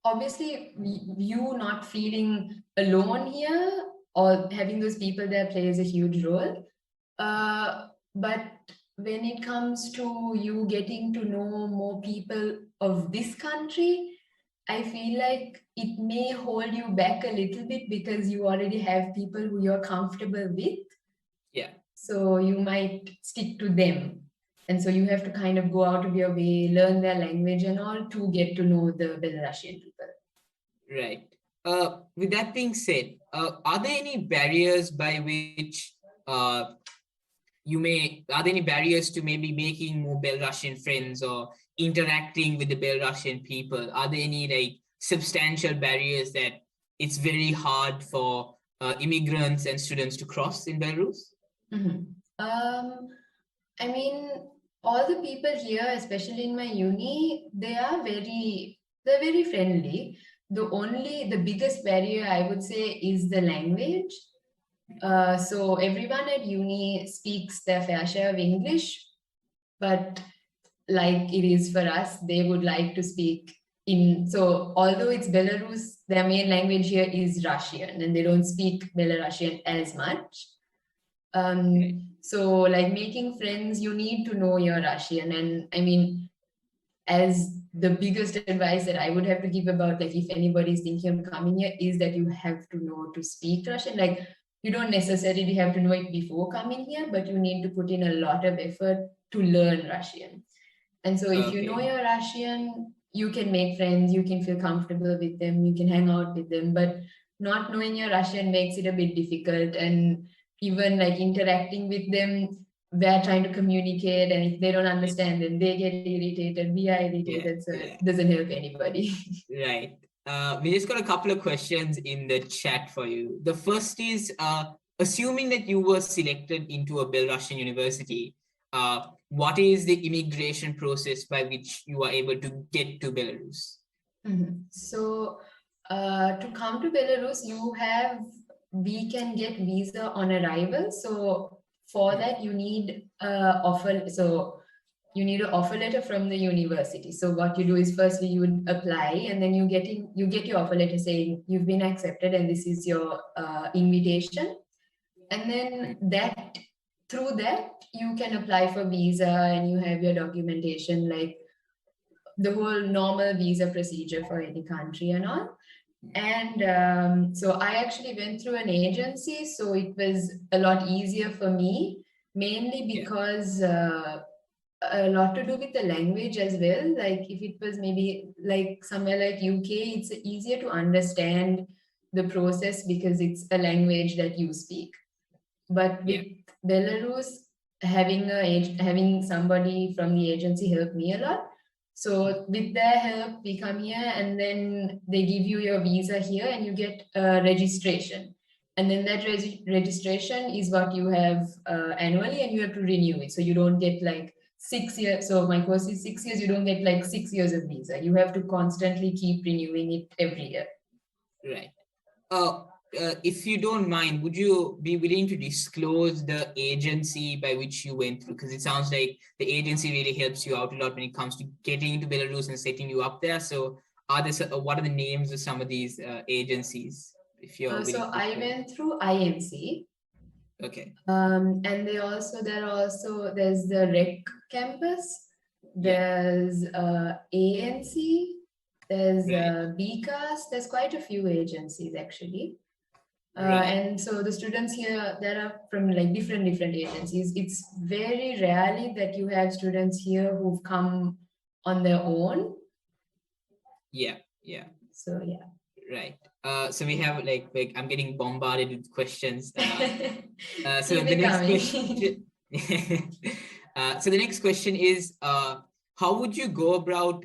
Speaker 4: obviously, you not feeling alone here or having those people there plays a huge role. But when it comes to you getting to know more people of this country, I feel like it may hold you back a little bit because you already have people who you're comfortable with.
Speaker 1: Yeah.
Speaker 4: So you might stick to them. And so you have to kind of go out of your way, learn their language and all to get to know the Belarusian people.
Speaker 1: Right. With that being said, are there any barriers by which are there any barriers to maybe making more Belarusian friends or interacting with the Belarusian people? Are there any like substantial barriers that it's very hard for immigrants and students to cross in Belarus?
Speaker 4: Mm-hmm. I mean, all the people here, especially in my uni, they're very friendly. The biggest barrier I would say is the language. So everyone at uni speaks their fair share of English, but like it is for us, they would like to speak so although it's Belarus, their main language here is Russian and they don't speak Belarusian as much. So like making friends, you need to know your Russian. And I mean, as the biggest advice that I would have to give about like if anybody's thinking of coming here is that you have to know to speak Russian. Like you don't necessarily have to know it before coming here, but you need to put in a lot of effort to learn Russian. And so if you know your Russian, you can make friends, you can feel comfortable with them, you can hang out with them, but not knowing your Russian makes it a bit difficult. And even like interacting with them, we're trying to communicate, and if they don't understand, then they get irritated, we are irritated, so it doesn't help anybody.
Speaker 1: Right. We just got a couple of questions in the chat for you. The first is, assuming that you were selected into a Belarusian university, what is the immigration process by which you are able to get to Belarus?
Speaker 4: Mm-hmm. So to come to Belarus, we can get visa on arrival. So for that, you need offer. So you need an offer letter from the university. So what you do is firstly you would apply, and then you get your offer letter saying you've been accepted and this is your invitation. And then that through that, you can apply for visa and you have your documentation, like the whole normal visa procedure for any country and all. And so I actually went through an agency, so it was a lot easier for me, mainly because a lot to do with the language as well. Like if it was maybe like somewhere like UK, it's easier to understand the process because it's a language that you speak. But with Belarus, having somebody from the agency helped me a lot. So with their help, we come here and then they give you your visa here and you get registration. And then that registration is what you have annually and you have to renew it. So you don't get like 6 years. So my course is 6 years. You don't get like 6 years of visa. You have to constantly keep renewing it every year.
Speaker 1: Right. If you don't mind, would you be willing to disclose the agency by which you went through? Because it sounds like the agency really helps you out a lot when it comes to getting into Belarus and setting you up there. So what are the names of some of these agencies? If you're willing
Speaker 4: so
Speaker 1: to
Speaker 4: I went through IMC.
Speaker 1: Okay.
Speaker 4: And there's the Rec campus, there's ANC, there's BCAS, there's quite a few agencies actually. And so the students here that are from like different agencies, it's very rarely that you have students here who've come on their own.
Speaker 1: Yeah.
Speaker 4: So yeah.
Speaker 1: Right. So we have like I'm getting bombarded with questions. So
Speaker 4: Keep
Speaker 1: the
Speaker 4: it
Speaker 1: next
Speaker 4: coming.
Speaker 1: question. So the next question is, how would you go about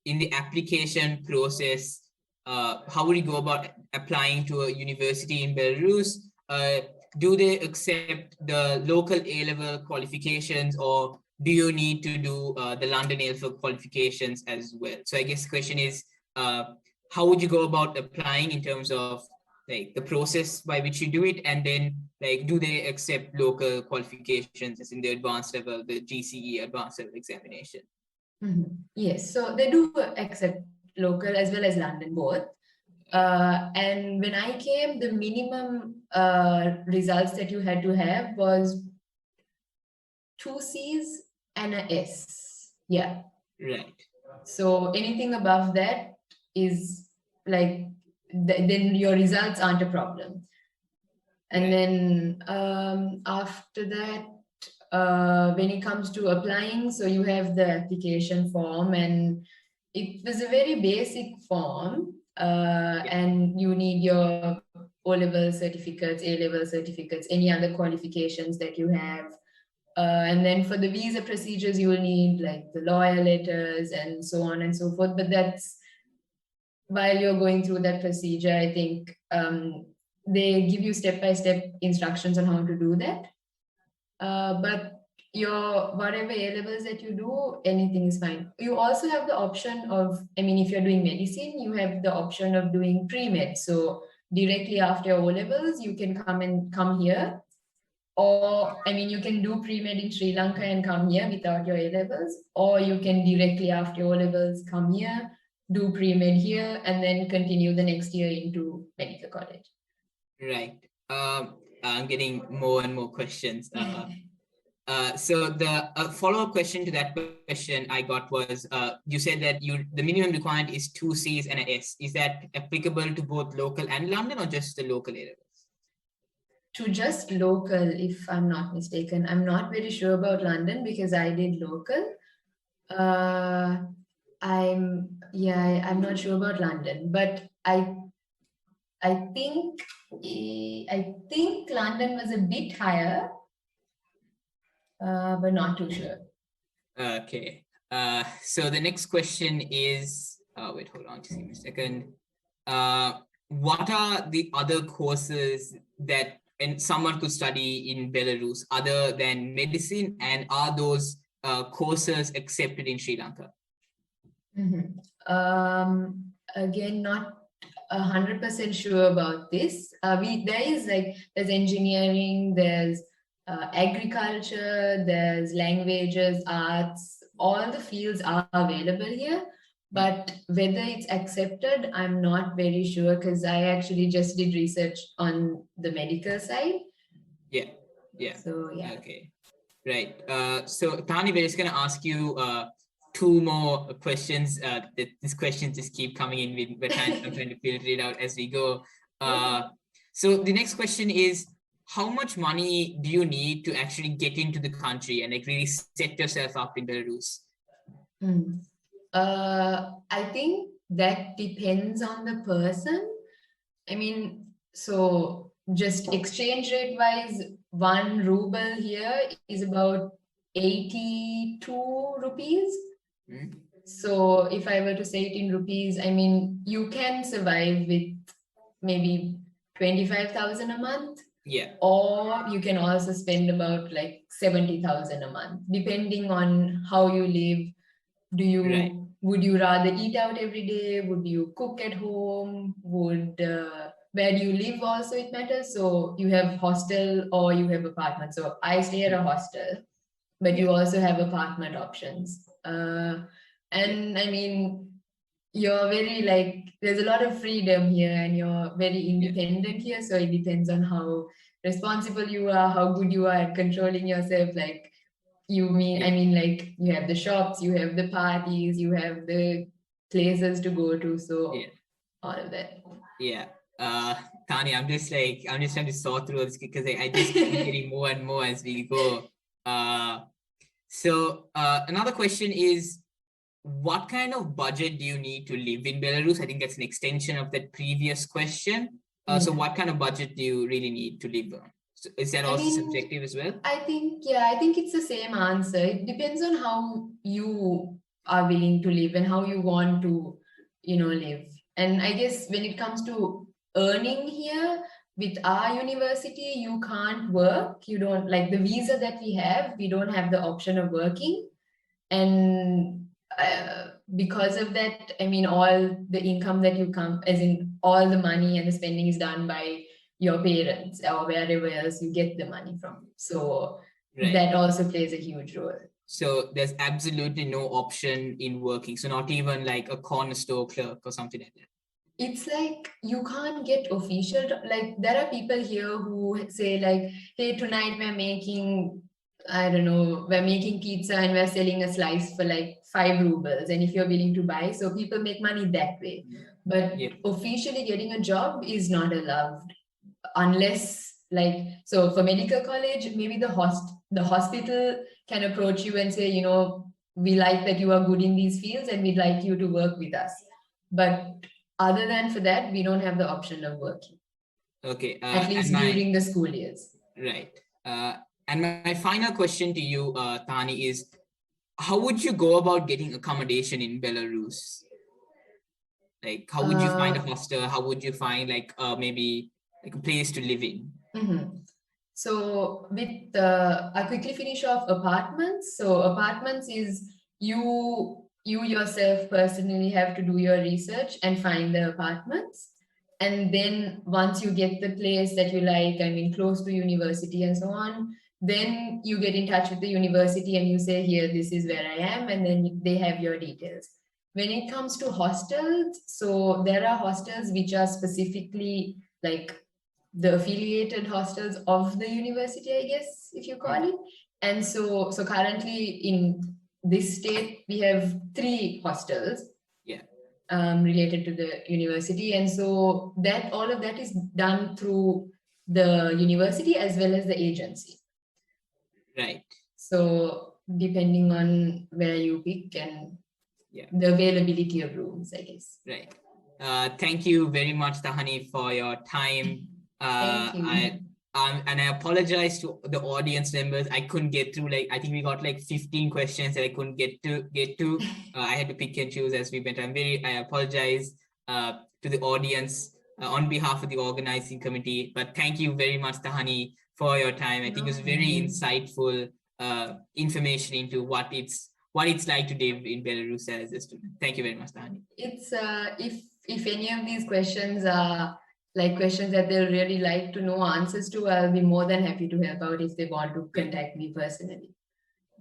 Speaker 1: in the application process? How would you go about applying to a university in Belarus? Do they accept the local A-level qualifications, or do you need to do the London A-level qualifications as well? So I guess the question is, how would you go about applying in terms of like the process by which you do it, and then like do they accept local qualifications as in the advanced level, the GCE advanced level examination?
Speaker 4: Yes, so they do accept local as well as London both. And when I came, the minimum results that you had to have was 2 C's and a S. Yeah.
Speaker 1: Right.
Speaker 4: So anything above that is like, then your results aren't a problem. And then after that, when it comes to applying, so you have the application form, and it was a very basic form, and you need your O-level certificates, A-level certificates, any other qualifications that you have. And then for the visa procedures, you will need like the lawyer letters and so on and so forth. But that's while you're going through that procedure, I think they give you step-by-step instructions on how to do that. But your whatever A-levels that you do, anything is fine. You also have the option of, I mean, if you're doing medicine, you have the option of doing pre-med. So directly after O-levels, you can come here. Or, I mean, you can do pre-med in Sri Lanka and come here without your A-levels, or you can directly after O-levels come here, do pre-med here, and then continue the next year into medical college.
Speaker 1: Right. I'm getting more and more questions. So the follow-up question to that question I got was, you said that the minimum requirement is 2 C's and an S. Is that applicable to both local and London, or just the local A-levels?
Speaker 4: To just local, if I'm not mistaken. I'm not very sure about London because I did local. I'm not sure about London, but I think London was a bit higher, but not too sure.
Speaker 1: Okay. So the next question is, wait, hold on, just give me a second. What are the other courses that someone could study in Belarus other than medicine, and are those courses accepted in Sri Lanka?
Speaker 4: Again, not 100% sure about this. There's engineering, there's agriculture, there's languages, arts, all the fields are available here. But whether it's accepted, I'm not very sure, because I actually just did research on the medical side.
Speaker 1: Yeah. Yeah.
Speaker 4: So yeah.
Speaker 1: Okay. Right. So Tani, we're just gonna ask you two more questions. These questions just keep coming in. I'm trying to filter it out as we go. So the next question is, how much money do you need to actually get into the country and like really set yourself up in Belarus?
Speaker 4: I think that depends on the person. I mean, so just exchange rate wise, 1 ruble here is about 82 rupees. So if I were to say it in rupees, I mean, you can survive with maybe 25,000 a month.
Speaker 1: Yeah.
Speaker 4: Or you can also spend about like 70,000 a month, depending on how you live. Would you rather eat out every day? Would you cook at home? Where do you live also it matters. So you have hostel or you have apartment. So I stay at a hostel, but you also have apartment options. And I mean, you're very like, there's a lot of freedom here and you're very independent here. So it depends on how responsible you are, how good you are at controlling yourself. Like I mean, like you have the shops, you have the parties, you have the places to go to. So all of that.
Speaker 1: Yeah. Tani, I'm just trying to sort through this because I just keep getting more and more as we go. So another question is, what kind of budget do you need to live in Belarus? I think that's an extension of that previous question. So what kind of budget do you really need to live on? So is that also subjective as well?
Speaker 4: I think it's the same answer. It depends on how you are willing to live and how you want to, live. And I guess when it comes to earning here, with our university, you can't work. You don't like the visa that we don't have the option of working. And because of that, I mean, all the income that you come, as in all the money and the spending is done by your parents or wherever else you get the money from. So that also plays a huge role.
Speaker 1: So there's absolutely no option in working. So not even like a corner store clerk or something like that.
Speaker 4: It's like you can't get official, like there are people here who say like, hey, tonight we're making pizza and we're selling a slice for like 5 rubles. And if you're willing to buy, so people make money that way. But officially getting a job is not allowed unless so for medical college, maybe the hospital can approach you and say, we like that you are good in these fields and we'd like you to work with us. But other than for that, we don't have the option of working.
Speaker 1: Okay.
Speaker 4: At least during the school years.
Speaker 1: Right. And my final question to you, Tani, is how would you go about getting accommodation in Belarus? Like, how would you find a hostel? How would you find maybe like a place to live in?
Speaker 4: So with I quickly finish off apartments. So apartments is you yourself personally have to do your research and find the apartments. And then once you get the place that you like, I mean, close to university and so on, then you get in touch with the university and you say, here, this is where I am. And then they have your details. When it comes to hostels, so there are hostels which are specifically like the affiliated hostels of the university, I guess, if you call it. And so currently in this state, we have 3 hostels related to the university. And so all of that is done through the university as well as the agency.
Speaker 1: Right.
Speaker 4: So depending on where you pick and the availability of rooms, I guess.
Speaker 1: Right. Thank you very much, Tahani, for your time.
Speaker 4: Thank you.
Speaker 1: And I apologize to the audience members. I couldn't get through, I think we got 15 questions that I couldn't get to. I had to pick and choose as we went. I apologize to the audience on behalf of the organizing committee, but thank you very much, Tahani, for your time. I think it was very insightful information into what it's like to live in Belarus as a student. Thank you very much, Tahani.
Speaker 4: It's if any of these questions are questions that they'll really like to know answers to, I'll be more than happy to help out if they want to contact me personally.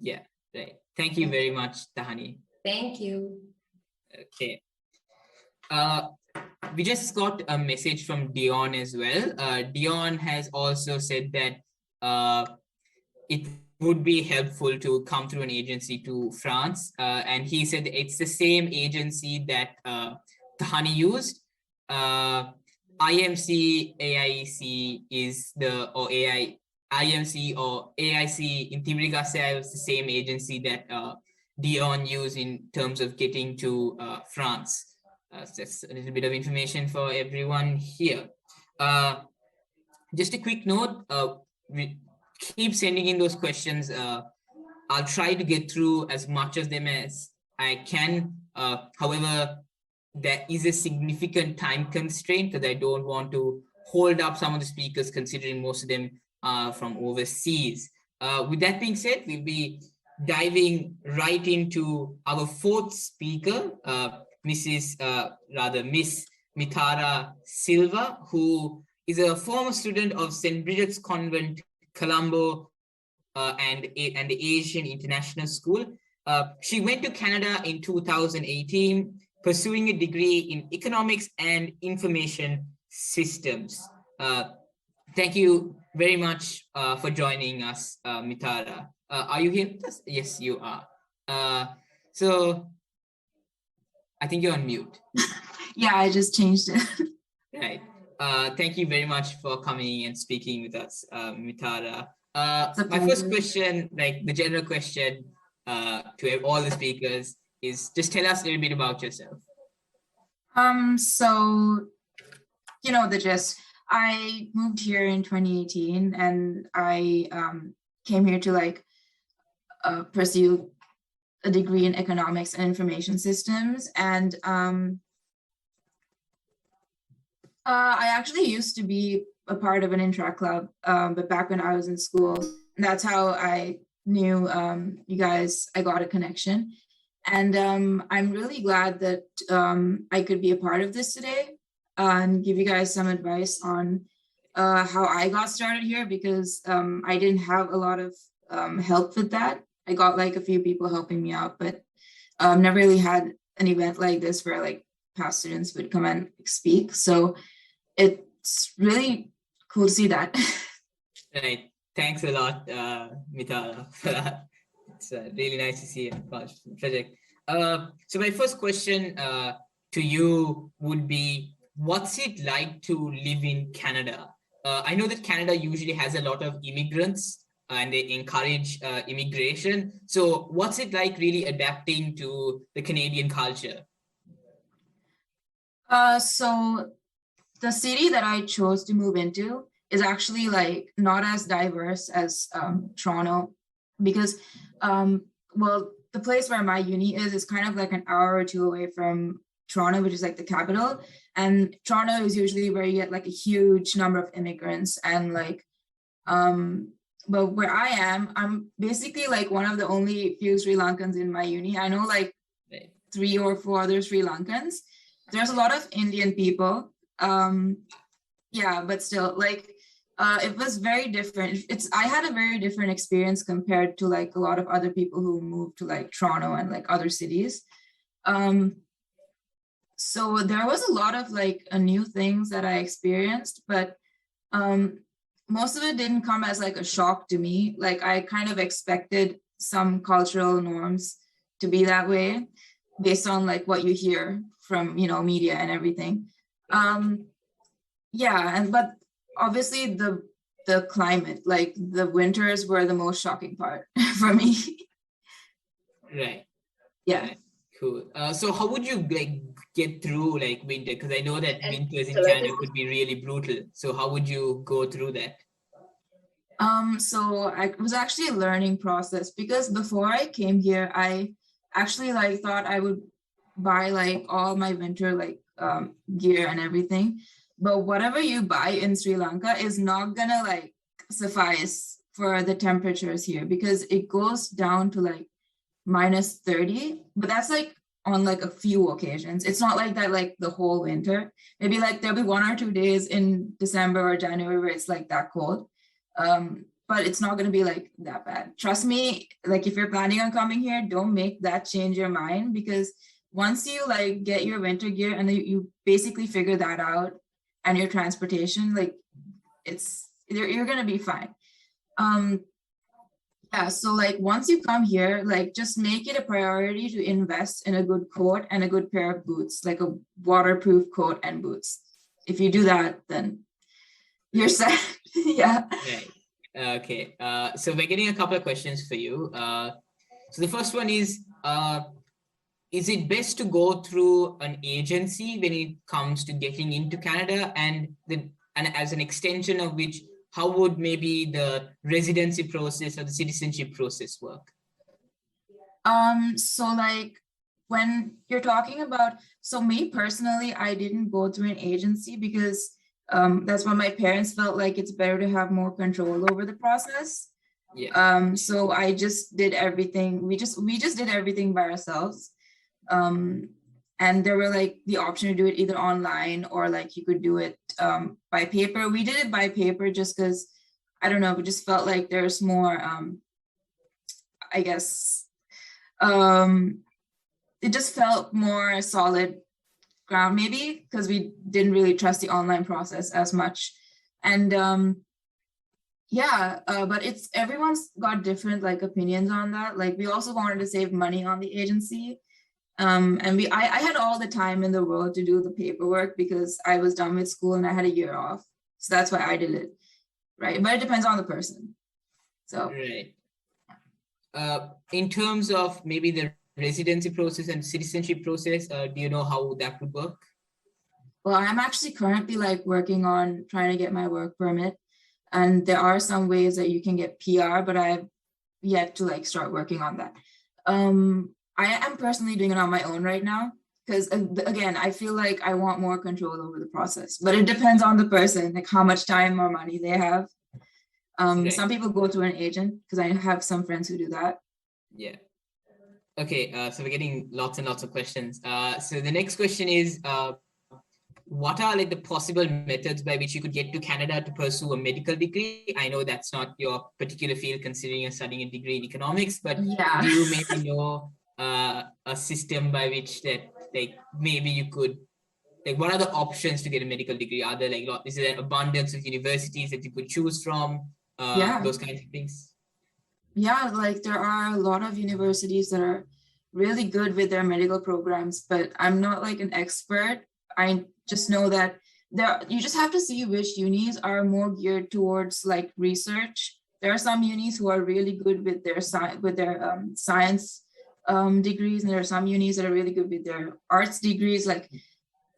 Speaker 1: Yeah, right. Thank you very much, Tahani.
Speaker 4: Thank you.
Speaker 1: Okay. We just got a message from Dion as well. Dion has also said that it would be helpful to come through an agency to France. And he said it's the same agency that Tahani used. IMC AIC is the, or IMC or AIC in Timrigase was the same agency that Dion used in terms of getting to France. So that's a little bit of information for everyone here. Just a quick note, we keep sending in those questions. I'll try to get through as much of them as I can. However, there is a significant time constraint because I don't want to hold up some of the speakers, considering most of them are from overseas. With that being said, we'll be diving right into our fourth speaker, Miss Mitara Silva, who is a former student of St. Bridget's Convent, Colombo, and the Asian International School. She went to Canada in 2018, pursuing a degree in economics and information systems. Thank you very much for joining us, Mitara. Are you here with us? Yes, you are. So I think you're on mute.
Speaker 5: Yeah, I just changed it.
Speaker 1: Right. Thank you very much for coming and speaking with us, Mitara. My first question, like the general question to all the speakers, is just tell us a little bit about yourself.
Speaker 5: So, you know, the gist. I moved here in 2018 and I came here to like pursue a degree in economics and information systems. And I actually used to be a part of an interact club, but back when I was in school, that's how I knew you guys. I got a connection. And I'm really glad that I could be a part of this today and give you guys some advice on how I got started here, because I didn't have a lot of help with that. I got like a few people helping me out, but never really had an event like this where like past students would come and speak. So it's really cool to see that.
Speaker 1: Right. Thanks a lot, Mitara, for that. It's really nice to see a project. So my first question to you would be, what's it like to live in Canada? I know that Canada usually has a lot of immigrants and they encourage immigration. So what's it like really adapting to the Canadian culture?
Speaker 5: So the city that I chose to move into is actually like not as diverse as Toronto, because well, the place where my uni is kind of like an hour or two away from Toronto, which is like the capital. And Toronto is usually where you get like a huge number of immigrants and like, but where I am, I'm basically like one of the only few Sri Lankans in my uni. I know like 3 or 4 other Sri Lankans. There's a lot of Indian people. Yeah, but still like, it was very different. I had a very different experience compared to like a lot of other people who moved to like Toronto and like other cities. So there was a lot of like new things that I experienced, but most of it didn't come as like a shock to me. Like I kind of expected some cultural norms to be that way based on like what you hear from, you know, media and everything. Yeah, but obviously the climate, like the winters were the most shocking part for me.
Speaker 1: Right.
Speaker 5: Yeah.
Speaker 1: Right. Cool. So how would you like get through like winter? Because I know that winters in
Speaker 2: So, like,
Speaker 1: Canada could be really brutal. So how would you go through that?
Speaker 5: So I was actually a learning process, because before I came here, I actually like thought I would buy like all my winter like gear and everything. But whatever you buy in Sri Lanka is not gonna like suffice for the temperatures here, because it goes down to like -30, but that's like on like a few occasions. It's not like that like the whole winter. Maybe like there'll be 1 or 2 days in December or January where it's like that cold. But it's not going to be like that bad. Trust me, like if you're planning on coming here, don't make that change your mind, because once you like get your winter gear and you basically figure that out and your transportation, like you're going to be fine. Yeah, so like once you come here, like just make it a priority to invest in a good coat and a good pair of boots, like a waterproof coat and boots. If you do that, then you're set. Yeah.
Speaker 1: Right. Okay. So we're getting a couple of questions for you. So the first one is it best to go through an agency when it comes to getting into Canada, and as an extension of which, how would maybe the residency process or the citizenship process work?
Speaker 5: So like when you're talking about, so me personally, I didn't go through an agency because that's what my parents felt like it's better to have more control over the process.
Speaker 1: Yeah.
Speaker 5: So I just did everything. We just did everything by ourselves. And there were like the option to do it either online or like you could do it by paper. We did it by paper just because, I don't know, we just felt like there's more, I guess, it just felt more solid ground maybe because we didn't really trust the online process as much. And yeah, but everyone's got different like opinions on that. Like we also wanted to save money on the agency. And I had all the time in the world to do the paperwork because I was done with school and I had a year off. So that's why I did it, right? But it depends on the person. So
Speaker 1: right. In terms of maybe the residency process and citizenship process, do you know how that would work?
Speaker 5: Well, I'm actually currently like working on trying to get my work permit. And there are some ways that you can get PR, but I've yet to like start working on that. I am personally doing it on my own right now because again, I feel like I want more control over the process, but it depends on the person, like how much time or money they have.
Speaker 1: Right.
Speaker 5: Some people go through an agent because I have some friends who do that.
Speaker 1: Yeah. Okay, so we're getting lots and lots of questions. So the next question is, what are like the possible methods by which you could get to Canada to pursue a medical degree? I know that's not your particular field considering you're studying a degree in economics, but
Speaker 5: Yeah.
Speaker 1: do you maybe know a system by which that like maybe you could, like what are the options to get a medical degree? Are there like, is there an abundance of universities that you could choose from?
Speaker 5: Yeah.
Speaker 1: Those kinds of things?
Speaker 5: Yeah, like there are a lot of universities that are really good with their medical programs, but I'm not like an expert. I just know that you just have to see which unis are more geared towards like research. There are some unis who are really good with their science degrees, and there are some unis that are really good with their arts degrees. Like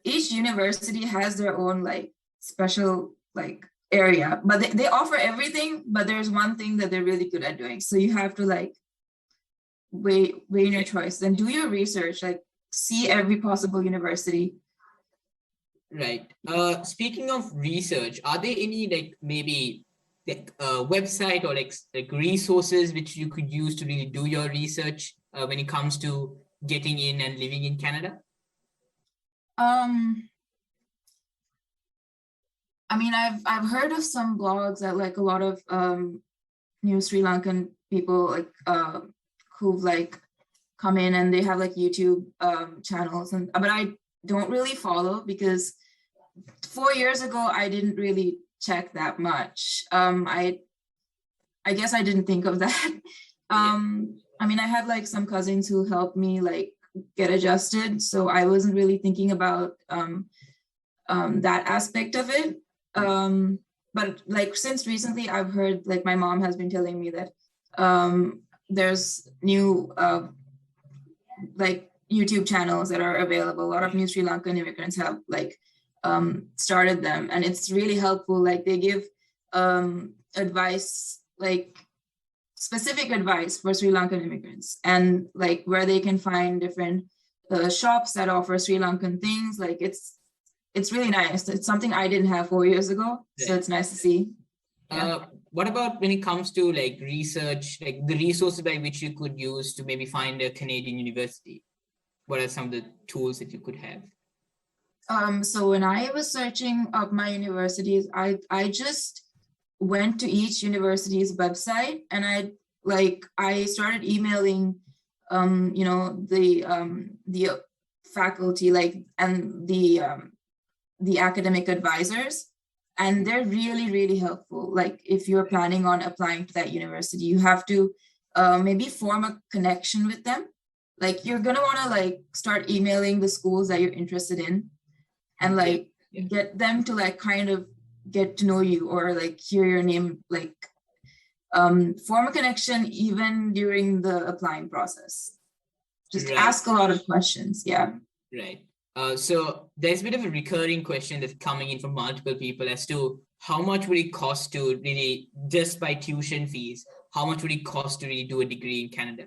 Speaker 5: each university has their own like special like area, but they offer everything, but there's one thing that they're really good at doing. So you have to like weigh in your choice, then do your research, like see every possible university.
Speaker 1: Right. Speaking of research, are there any like maybe like website or like resources which you could use to really do your research when it comes to getting in and living in Canada?
Speaker 5: I mean, I've heard of some blogs that like a lot of new Sri Lankan people like who've like come in and they have like YouTube channels, but I don't really follow because 4 years ago I didn't really check that much. I guess I didn't think of that. I mean, I had like some cousins who helped me like get adjusted, so I wasn't really thinking about that aspect of it. But like since recently I've heard, like my mom has been telling me that there's new like YouTube channels that are available. A lot of new Sri Lankan immigrants have like started them, and it's really helpful. Like they give advice, like specific advice for Sri Lankan immigrants, and like where they can find different shops that offer Sri Lankan things. Like it's really nice. It's something I didn't have 4 years ago, so it's nice to see. Yeah.
Speaker 1: What about when it comes to like research, like the resources by which you could use to maybe find a Canadian university? What are some of the tools that you could have?
Speaker 5: So when I was searching up my universities, I just went to each university's website, and I started emailing you know, the faculty, like, and the academic advisors, and they're really, really helpful. Like if you're planning on applying to that university, you have to maybe form a connection with them. Like you're gonna wanna like start emailing the schools that you're interested in and like get them to like kind of get to know you or like hear your name, like form a connection even during the applying process. Just ask a lot of questions. Yeah.
Speaker 1: Right. So there's a bit of a recurring question that's coming in from multiple people as to how much would it cost to really, just by tuition fees, how much would it cost to really do a degree in Canada?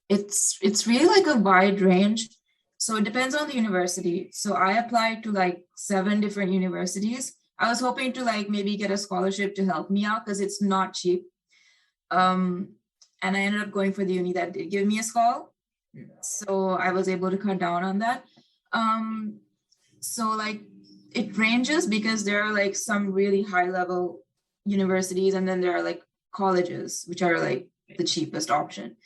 Speaker 5: It's really like a wide range. So it depends on the university. So I applied to like 7 different universities. I was hoping to like maybe get a scholarship to help me out because it's not cheap. And I ended up going for the uni that did give me a scholarship. So I was able to cut down on that. So like it ranges because there are like some really high level universities and then there are like colleges, which are like the cheapest option.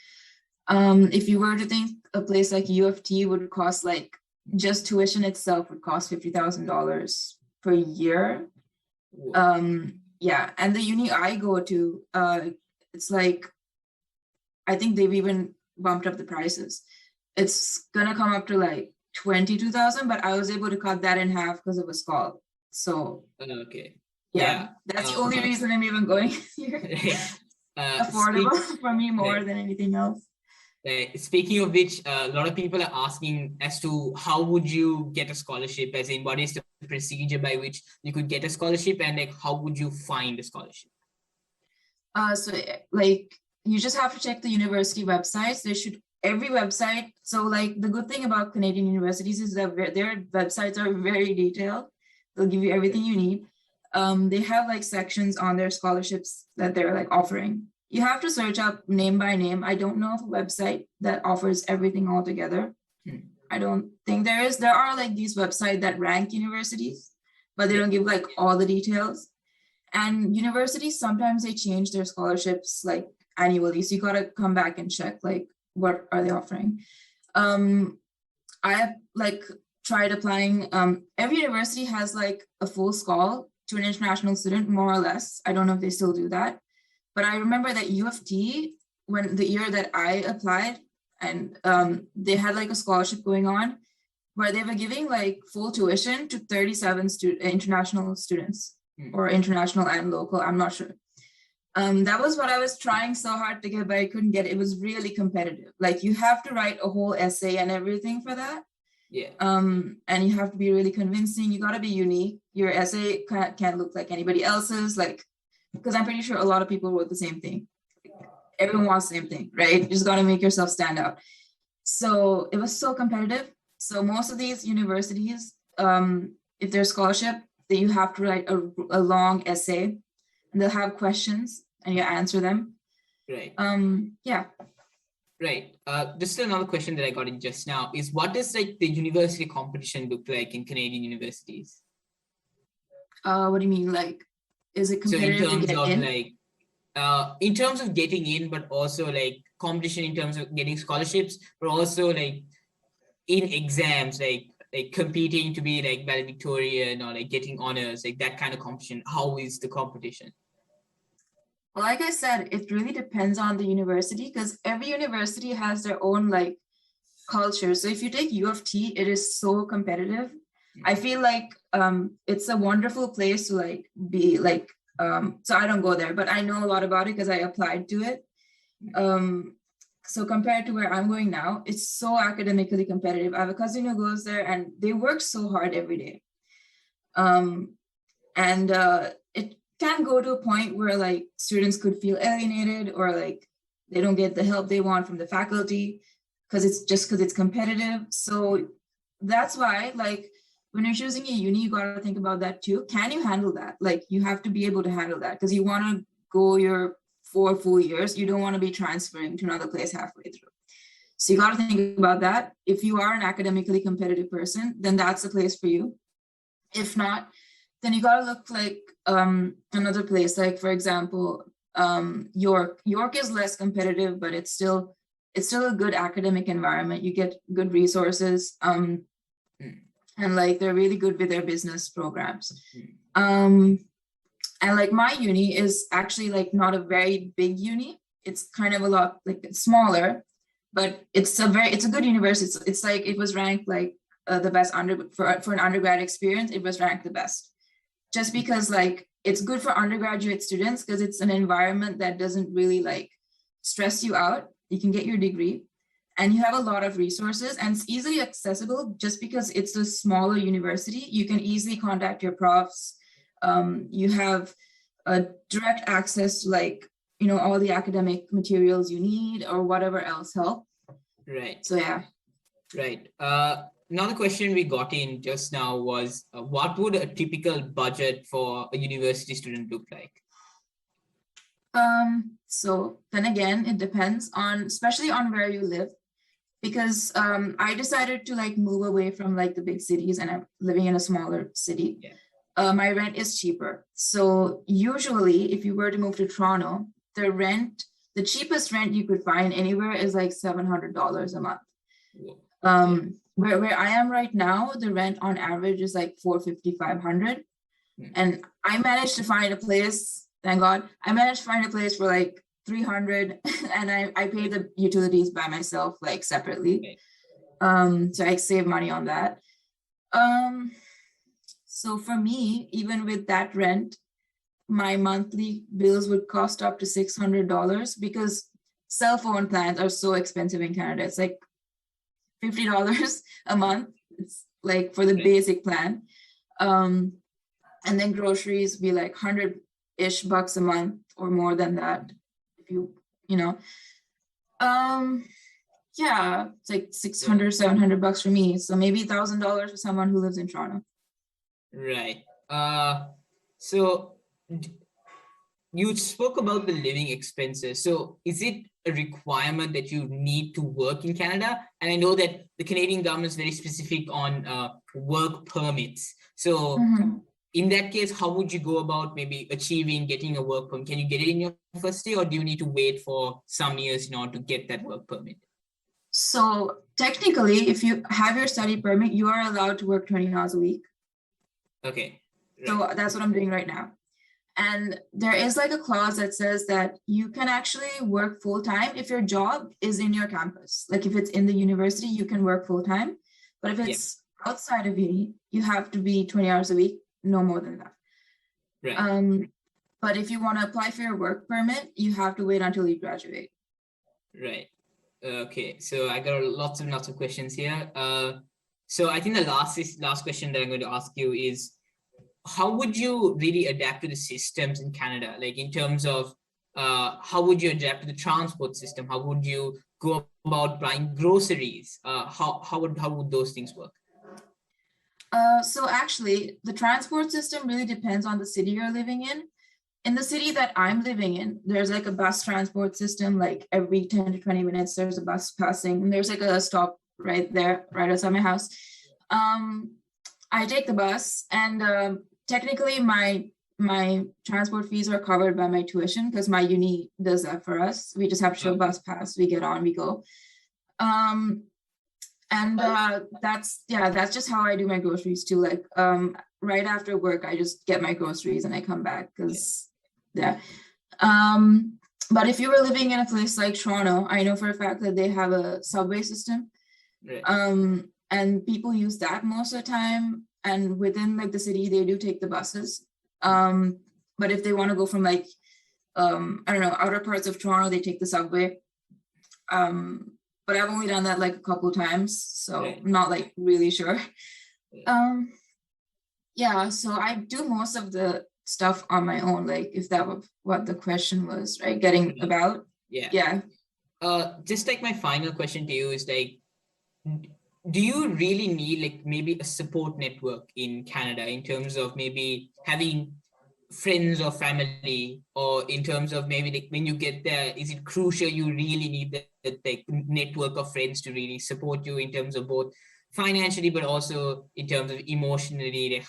Speaker 5: If you were to think a place like U of T would cost like just tuition itself would cost $50,000 per year. Yeah, and the uni I go to, it's like, I think they've even bumped up the prices. It's gonna come up to like 22,000, but I was able to cut that in half because of a scholarship. So
Speaker 1: okay,
Speaker 5: yeah, that's the only reason I'm even going here. Affordable for me more than anything else.
Speaker 1: Speaking of which, a lot of people are asking as to how would you get a scholarship, as in what is the procedure by which you could get a scholarship, and like how would you find a scholarship? So like you just have to check the university websites. There should every website. So like the good thing about Canadian universities is that their websites are very detailed. They'll give you everything you need. They have like sections on their scholarships that they're like offering. You have to search up name by name. I don't know of a website that offers everything all together. I don't think there is. There are like these websites that rank universities, but they don't give like all the details. And universities, sometimes they change their scholarships like annually. So you got to come back and check like what are they offering. I have like tried applying. Every university has like a full scholarship to an international student, more or less. I don't know if they still do that. But I remember that U of T, when the year that I applied, and they had like a scholarship going on where they were giving like full tuition to 37 international students or international and local, I'm not sure. That was what I was trying so hard to get, but I couldn't get it. It was really competitive. Like you have to write a whole essay and everything for that. Yeah. And you have to be really convincing. You got to be unique. Your essay can't look like anybody else's, like, because I'm pretty sure a lot of people wrote the same thing. Everyone wants the same thing, right? You just got to make yourself stand out. So it was so competitive. So most of these universities, if there's scholarship, that you have to write a long essay, and they'll have questions and you answer them. Right. Yeah. Right. Just another question that I got in just now is, what does like the university competition look like in Canadian universities? What do you mean? Like, is it competitive to get in? Like, in terms of getting in, but also like competition in terms of getting scholarships, but also like in exams, like competing to be like valedictorian or like getting honors, like that kind of competition. How is the competition? Well, like I said, it really depends on the university because every university has their own like culture. So if you take U of T, it is so competitive. I feel like it's a wonderful place to like be like, so I don't go there, but I know a lot about it because I applied to it. So compared to where I'm going now, it's so academically competitive. I have a cousin who goes there and they work so hard every day. It can go to a point where like students could feel alienated or like they don't get the help they want from the faculty because it's competitive. So that's why like when you're choosing a uni, you got to think about that too. Can you handle that? Like you have to be able to handle that because you want to go your 4 full years. You don't want to be transferring to another place halfway through. So you got to think about that. If you are an academically competitive person, then that's the place for you. If not, then you got to look like another place. Like for example, York. York is less competitive, but it's still a good academic environment. You get good resources. And like they're really good with their business programs.
Speaker 5: And like my uni is actually like not a very big uni. It's kind of a lot like it's smaller, but it's a good university. It's like it was ranked like the best for an undergrad experience. It was ranked the best, just because like it's good for undergraduate students because it's an environment that doesn't really like stress you out. You can get your degree, and you have a lot of resources, and it's easily accessible just because it's a smaller university. You can easily contact your profs. You have direct access to like, you know, all the academic materials you need or whatever else help.
Speaker 1: Right.
Speaker 5: So yeah.
Speaker 1: Right. Another question we got in just now was, what would a typical budget for a university student look like?
Speaker 5: So then again, it depends on, especially on where you live, because I decided to like move away from like the big cities and I'm living in a smaller city.
Speaker 1: Yeah.
Speaker 5: My rent is cheaper. So usually if you were to move to Toronto, the cheapest rent you could find anywhere is like $700 a month.
Speaker 1: Whoa.
Speaker 5: Where I am right now, the rent on average is like $450, $500. And I managed to find a place, thank God, I managed to find a place for like $300 and I pay the utilities by myself, like separately. So I save money on that. So for me, even with that rent, my monthly bills would cost up to $600 because cell phone plans are so expensive in Canada. It's like $50 a month. It's like for the basic plan. And then groceries be like 100-ish bucks a month or more than that. If you know, yeah, it's like 600, 700 bucks for me. So maybe $1,000 for someone who lives in Toronto.
Speaker 1: Right. So you spoke about the living expenses. So is it a requirement that you need to work in Canada? And I know that the Canadian government is very specific on work permits. So in that case, how would you go about maybe getting a work permit? Can you get it in your first year, or do you need to wait for some years in order to get that work permit?
Speaker 5: So technically, if you have your study permit, you are allowed to work 20 hours a week.
Speaker 1: Okay. Right.
Speaker 5: So that's what I'm doing right now. And there is like a clause that says that you can actually work full time if your job is in your campus. Like if it's in the university, you can work full time. But if it's outside of uni, you have to be 20 hours a week, no more than that.
Speaker 1: Right.
Speaker 5: But if you want to apply for your work permit, you have to wait until you graduate.
Speaker 1: Right. Okay. So I got lots of questions here. So I think the last question that I'm going to ask you is, how would you really adapt to the systems in Canada? Like in terms of how would you adapt to the transport system? How would you go about buying groceries? How would those things work?
Speaker 5: So actually, the transport system really depends on the city you're living in. In the city that I'm living in, there's like a bus transport system, like every 10 to 20 minutes, there's a bus passing, and there's like a stop right there, right outside my house. I take the bus, and technically my transport fees are covered by my tuition because my uni does that for us. We just have to show a bus pass, we get on, we go. That's just how I do my groceries too. Like right after work, I just get my groceries and I come back because but if you were living in a place like Toronto, I know for a fact that they have a subway system.
Speaker 1: Right.
Speaker 5: And people use that most of the time. And within like the city, they do take the buses. But if they want to go from like, I don't know, outer parts of Toronto, they take the subway. But I've only done that like a couple times, so I'm not like really sure. Yeah, so I do most of the stuff on my own, like if that was what the question was, right? Getting about. Yeah.
Speaker 1: Just like my final question to you is like, do you really need like maybe a support network in Canada in terms of maybe having friends or family, or in terms of maybe like when you get there, is it crucial you really need that like network of friends to really support you in terms of both financially but also in terms of emotionally? Like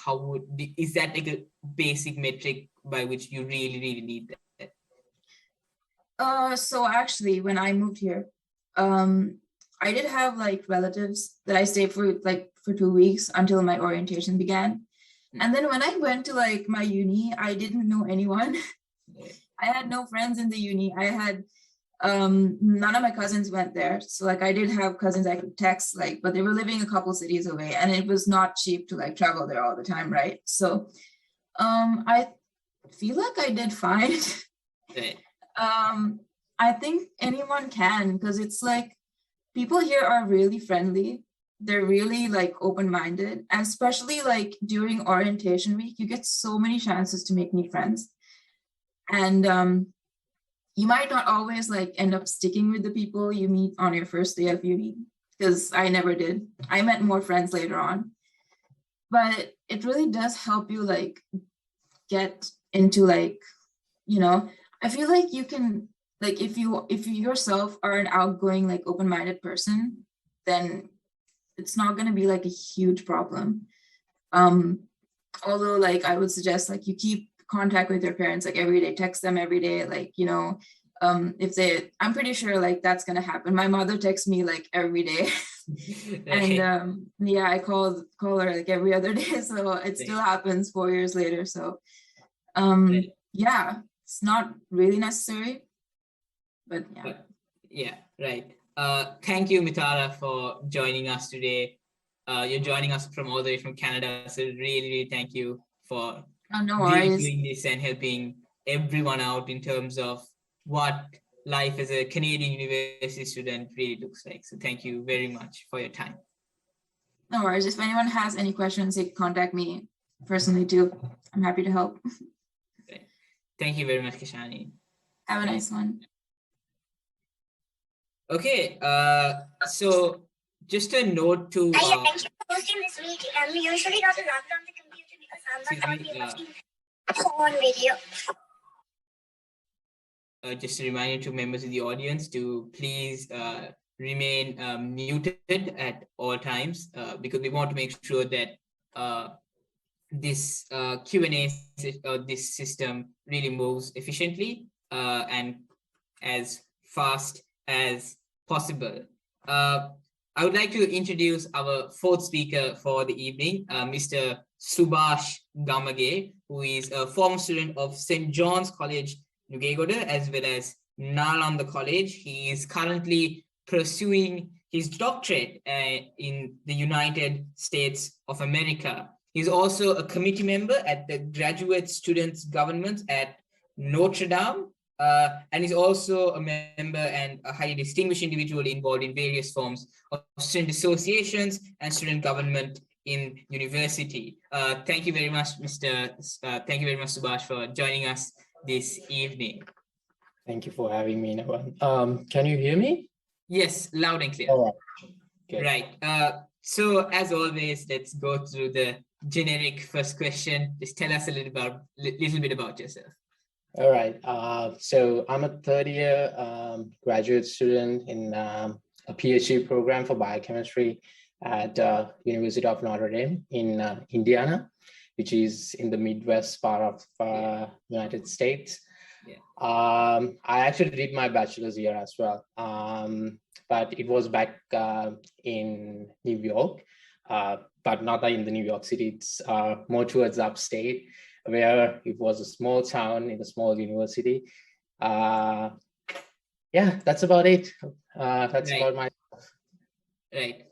Speaker 1: is that like a basic metric by which you really need that?
Speaker 5: So actually when I moved here, I did have like relatives that I stayed for 2 weeks until my orientation began. And then when I went to like my uni, I didn't know anyone.
Speaker 1: Yeah.
Speaker 5: I had no friends in the uni. I had none of my cousins went there. So like I did have cousins I could text, like, but they were living a couple cities away, and it was not cheap to like travel there all the time, right? So I feel like I did fine.
Speaker 1: Right.
Speaker 5: I think anyone can, because it's like people here are really friendly. They're really like open-minded, and especially like during orientation week, you get so many chances to make new friends. And you might not always like end up sticking with the people you meet on your first day of uni, because I never did. I met more friends later on, but it really does help you like get into like, you know, I feel like you can, like if you yourself are an outgoing, like open-minded person, then it's not going to be like a huge problem. Although like I would suggest like you keep contact with your parents like every day, text them every day, like, you know, if they, I'm pretty sure like that's going to happen. My mother texts me like every day. And yeah, I call her like every other day, so it still happens 4 years later. So yeah, it's not really necessary, but yeah.
Speaker 1: Yeah, right. Thank you, Mitara, for joining us today. You're joining us from all the way from Canada, so really thank you for
Speaker 5: No worries.
Speaker 1: doing this and helping everyone out in terms of what life as a Canadian university student really looks like. So thank you very much for your time.
Speaker 5: No worries. If anyone has any questions, they can contact me personally too. I'm happy to help.
Speaker 1: Right. Thank you very much, Kishani.
Speaker 5: Have a nice one.
Speaker 1: Okay, so just a note to
Speaker 6: Thank you for hosting this meeting. We usually not allowed on the computer because I'm not going to be watching on video.
Speaker 1: Just a reminder to members of the audience to please remain muted at all times because we want to make sure that this Q&A, this system really moves efficiently and as fast as possible. I would like to introduce our fourth speaker for the evening, Mr. Subhash Gamage, who is a former student of St. John's College, Nugegoda, as well as Nalanda College. He is currently pursuing his doctorate in the United States of America. He's also a committee member at the Graduate Students Government at Notre Dame, and he's also a member and a highly distinguished individual involved in various forms of student associations and student government in university. Thank you very much, thank you very much, Subhash, for joining us this evening.
Speaker 7: Thank you for having me, Nawan. Can you hear me?
Speaker 1: Yes, loud and clear.
Speaker 7: All right. Good.
Speaker 1: Right. So as always, let's go through the generic first question. Just tell us a little bit about yourself.
Speaker 7: All right. So I'm a third year graduate student in a PhD program for biochemistry at University of Notre Dame in Indiana, which is in the Midwest part of United States.
Speaker 1: Yeah.
Speaker 7: I actually did my bachelor's here as well, but it was back in New York, but not in the New York City. It's more towards upstate, where it was a small town in a small university. Yeah, that's about it. That's
Speaker 1: right.
Speaker 7: about my.
Speaker 1: Right.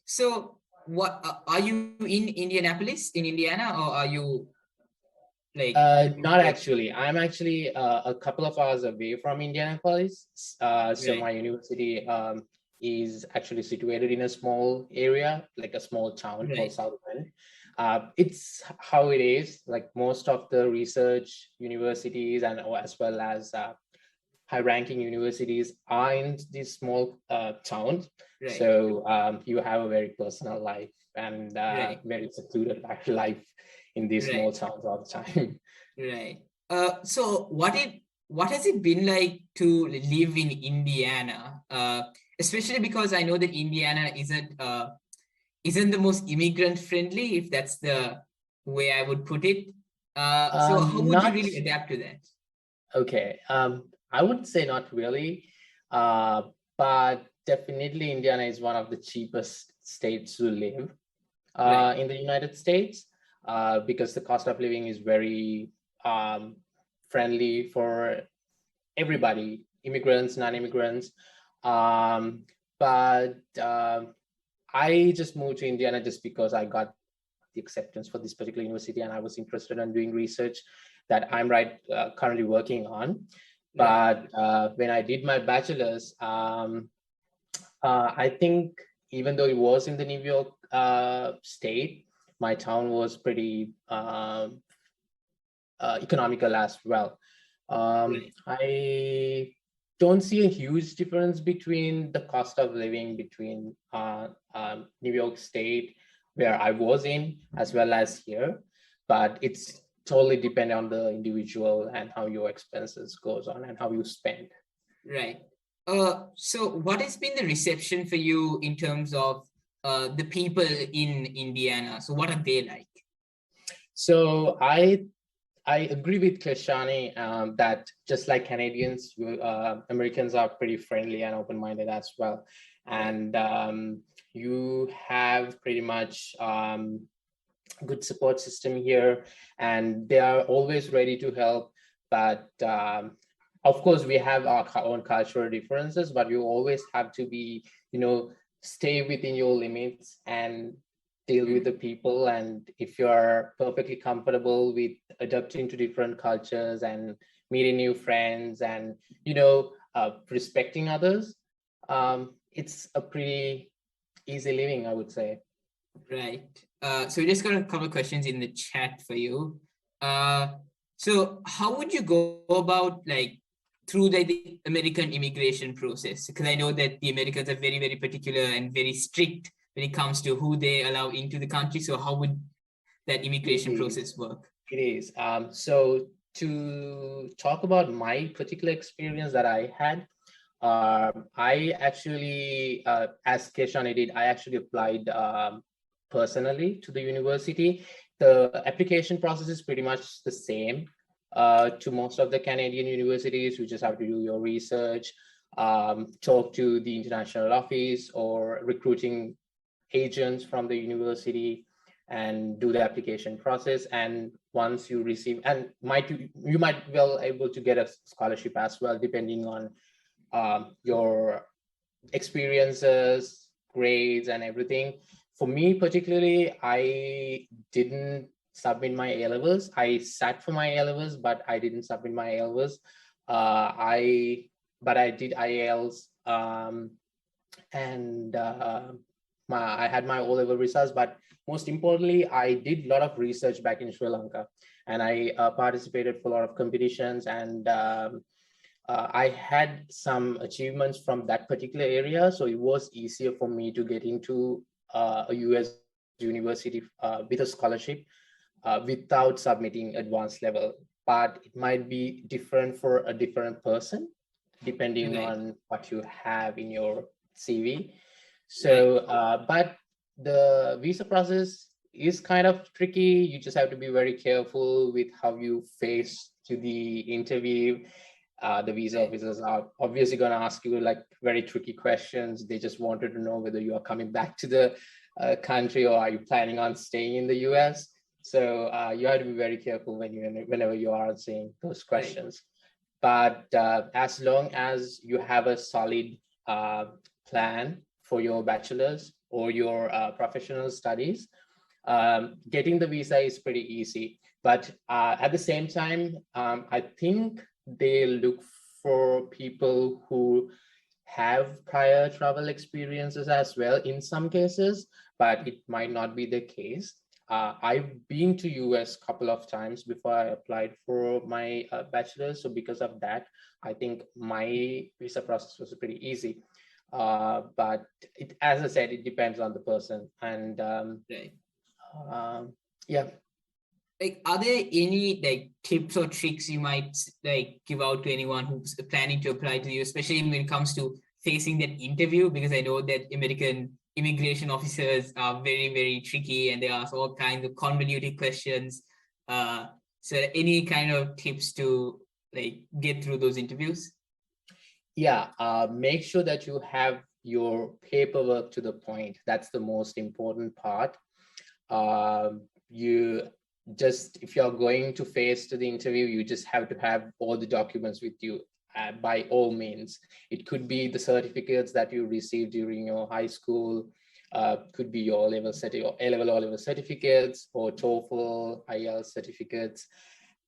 Speaker 1: So what are you in Indianapolis, in Indiana, or are you like?
Speaker 7: Not actually. I'm actually a couple of hours away from Indianapolis. So
Speaker 1: Right.
Speaker 7: my university is actually situated in a small area, like a small town called South Bend. It's how it is, like most of the research universities and as well as high-ranking universities are in these small towns.
Speaker 1: Right.
Speaker 7: So you have a very personal life and very secluded life in these small towns all the time.
Speaker 1: Right. So what has it been like to live in Indiana? Especially because I know that Indiana isn't the most immigrant friendly, if that's the way I would put it. So how would you really adapt to that?
Speaker 7: Okay. I would say not really, but definitely Indiana is one of the cheapest states to live in the United States. because the cost of living is very friendly for everybody, immigrants, non-immigrants. But I just moved to Indiana just because I got the acceptance for this particular university, and I was interested in doing research that I'm currently working on. But when I did my bachelor's, I think even though it was in the New York state, my town was pretty economical as well. I don't see a huge difference between the cost of living between New York State, where I was in, as well as here, but it's totally dependent on the individual and how your expenses goes on and how you spend.
Speaker 1: Right. So what has been the reception for you in terms of the people in Indiana? So what are they like?
Speaker 7: So I agree with Kleshani that just like Canadians, Americans are pretty friendly and open-minded as well. And you have pretty much good support system here, and they are always ready to help. But of course, we have our own cultural differences, but you always have to be, stay within your limits and deal with the people. And if you're perfectly comfortable with adapting to different cultures and meeting new friends and, respecting others, it's a pretty easy living, I would say.
Speaker 1: Right. So we just got a couple of questions in the chat for you. So how would you go about through the American immigration process? Because I know that the Americans are very, very particular and very strict when it comes to who they allow into the country. So how would that immigration process work?
Speaker 7: It is. So to talk about my particular experience that I had, I actually, as Keshani did, I actually applied personally to the university. The application process is pretty much the same to most of the Canadian universities. You just have to do your research, talk to the international office or recruiting agents from the university, and do the application process. And once you receive, and you might well able to get a scholarship as well, depending on your experiences, grades, and everything. For me particularly, I didn't submit my A-levels. I sat for my A-levels, but I didn't submit my A-levels. But I did IELTS, and I had my O-level results. But most importantly, I did a lot of research back in Sri Lanka, and I participated for a lot of competitions, and I had some achievements from that particular area. So it was easier for me to get into a US university with a scholarship without submitting advanced level. But it might be different for a different person, depending on what you have in your CV. So, but the visa process is kind of tricky. You just have to be very careful with how you face to the interview. The visa officers are obviously going to ask you very tricky questions. They just wanted to know whether you are coming back to the country or are you planning on staying in the US. So you have to be very careful whenever you are answering those questions. But as long as you have a solid plan for your bachelor's or your professional studies, getting the visa is pretty easy. But at the same time, I think they look for people who have prior travel experiences as well in some cases, but it might not be the case. I've been to US a couple of times before I applied for my bachelor's. So because of that, I think my visa process was pretty easy. But as I said, it depends on the person. And yeah.
Speaker 1: Are there any tips or tricks you might give out to anyone who's planning to apply to you, especially when it comes to facing that interview? Because I know that American immigration officers are very, very tricky and they ask all kinds of convoluted questions. So any kind of tips to get through those interviews?
Speaker 7: Yeah, make sure that you have your paperwork to the point. That's the most important part. you just, if you're going to face to the interview, you just have to have all the documents with you. By all means, it could be the certificates that you received during your high school, could be your A-level or level certificates, or TOEFL, IELTS certificates,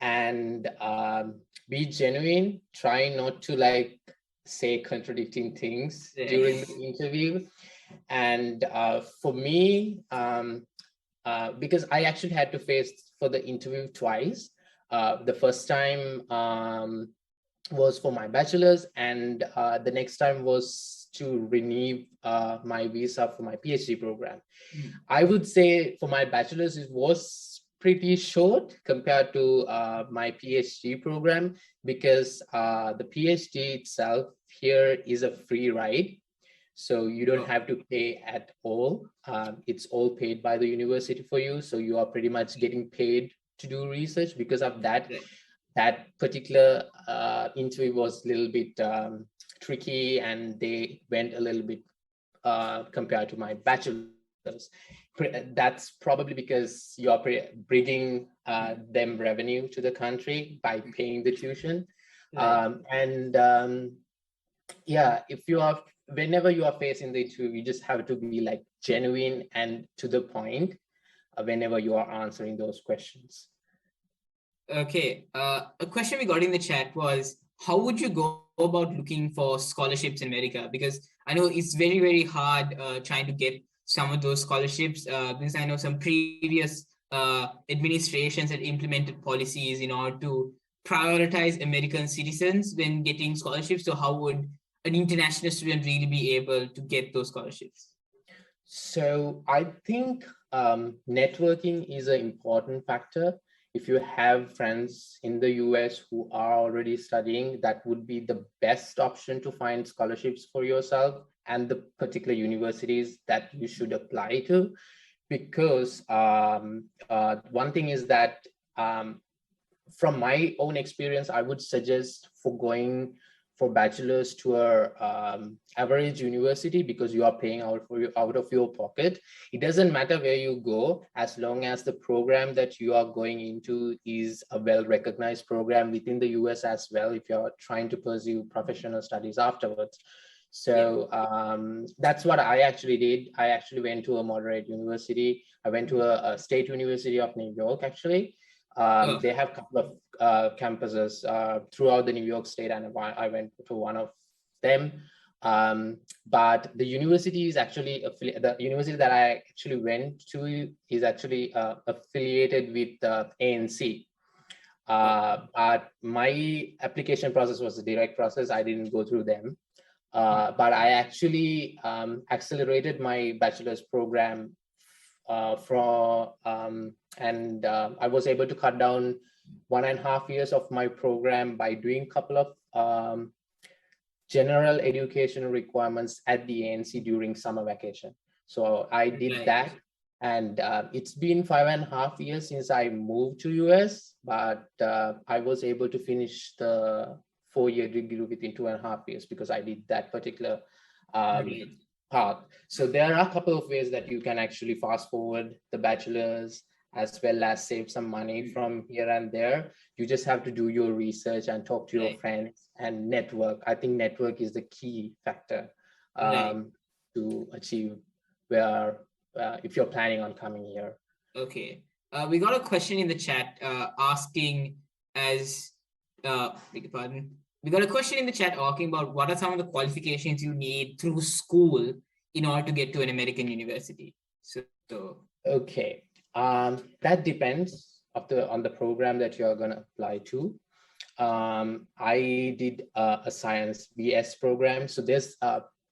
Speaker 7: and be genuine. Try not to like say contradicting things during the interview. And for me, because I actually had to face for the interview twice. The first time was for my bachelor's, and the next time was to renew my visa for my PhD program. I would say for my bachelor's, it was pretty short compared to my PhD program, because the PhD itself here is a free ride. So you don't have to pay at all. It's all paid by the university for you. So you are pretty much getting paid to do research. Because of that, that particular interview was a little bit tricky, and they went a little bit compared to my bachelor's. That's probably because you are bringing them revenue to the country by paying the tuition. Yeah, if you are, whenever you are facing the interview, you just have to be like genuine and to the point whenever you are answering those questions.
Speaker 1: Okay, a question we got in the chat was, how would you go about looking for scholarships in America? Because I know it's very, very hard trying to get some of those scholarships, because I know some previous administrations had implemented policies in order to prioritize American citizens when getting scholarships. So how would an international student really be able to get those scholarships?
Speaker 7: So I think networking is an important factor. If you have friends in the US who are already studying, that would be the best option to find scholarships for yourself and the particular universities that you should apply to. Because one thing is that from my own experience, I would suggest for going for bachelor's to a average university, because you are paying out of your pocket. It doesn't matter where you go, as long as the program that you are going into is a well-recognized program within the US as well, if you're trying to pursue professional studies afterwards. So that's what I actually did. I actually went to a moderate university. I went to a state university of New York, actually. They have a couple of campuses throughout the New York state, and I went to one of them. But the university is actually the university that I actually went to is actually affiliated with ANC. But my application process was a direct process. I didn't go through them. But I actually accelerated my bachelor's program I was able to cut down 1.5 years of my program by doing a couple of general educational requirements at the ANC during summer vacation. So I did that, and it's been 5.5 years since I moved to US, but I was able to finish the 4-year degree within 2.5 years because I did that particular path. So there are a couple of ways that you can actually fast forward the bachelor's, as well as save some money from here and there. You just have to do your research and talk to your friends and network. I think network is the key factor to achieve where if you're planning on coming here.
Speaker 1: Okay, we got a question in the chat asking as beg your pardon. We got a question in the chat asking about what are some of the qualifications you need through school in order to get to an American university. So
Speaker 7: okay, that depends on the program that you're going to apply to. I did a science BS program. So there's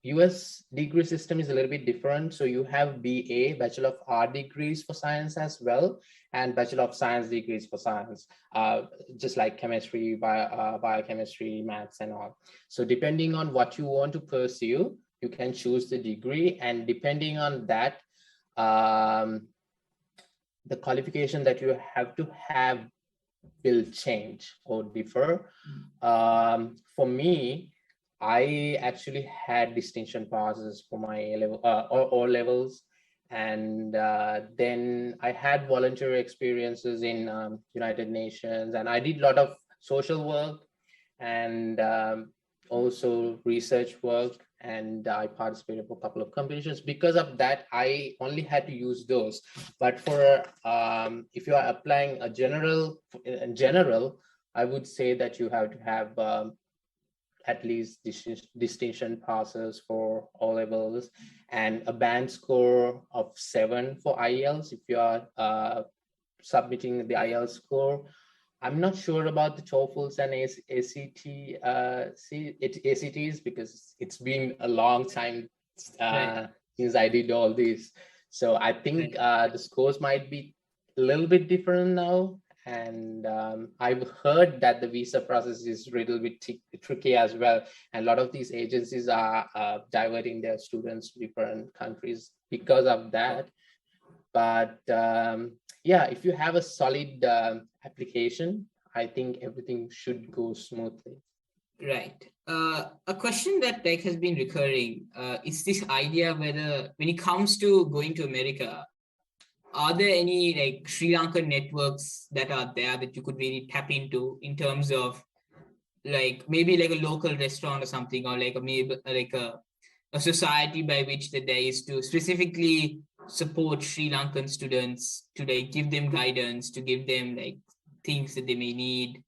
Speaker 7: US degree system is a little bit different. So you have BA, Bachelor of Art degrees for science as well, and Bachelor of Science degrees for science, just like chemistry, biochemistry, maths and all. So depending on what you want to pursue, you can choose the degree, and depending on that, the qualification that you have to have will change or differ. For me, I actually had distinction passes for my A-level or O levels, And then I had voluntary experiences in United Nations, and I did a lot of social work and also research work, and I participated in a couple of competitions. Because of that, I only had to use those. But for if you are applying in general, I would say that you have to have at least distinction passes for O levels and a band score of 7 for IELTS if you are submitting the IELTS score. I'm not sure about the TOEFLs and ACTs because it's been a long time since I did all this. So I think the scores might be a little bit different now. And I've heard that the visa process is a little bit tricky as well. And a lot of these agencies are diverting their students to different countries because of that. But yeah, if you have a solid application, I think everything should go smoothly.
Speaker 1: Right. A question that has been recurring is this idea whether when it comes to going to America, are there any Sri Lankan networks that are there that you could really tap into in terms of maybe a local restaurant or something, or maybe a society by which that there is to specifically support Sri Lankan students to give them guidance, to give them things that they may need?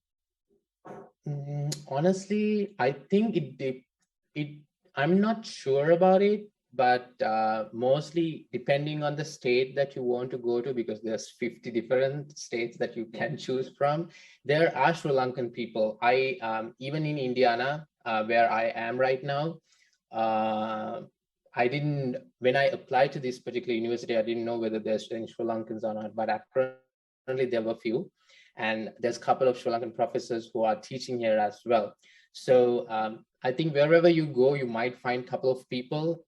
Speaker 7: Honestly, I think I'm not sure about it, but mostly depending on the state that you want to go to, because there's 50 different states that you can choose from. There are Sri Lankan people. Even in Indiana, where I am right now, when I applied to this particular university, I didn't know whether there's any Sri Lankans or not, but apparently there were few. And there's a couple of Sri Lankan professors who are teaching here as well. So I think wherever you go, you might find a couple of people,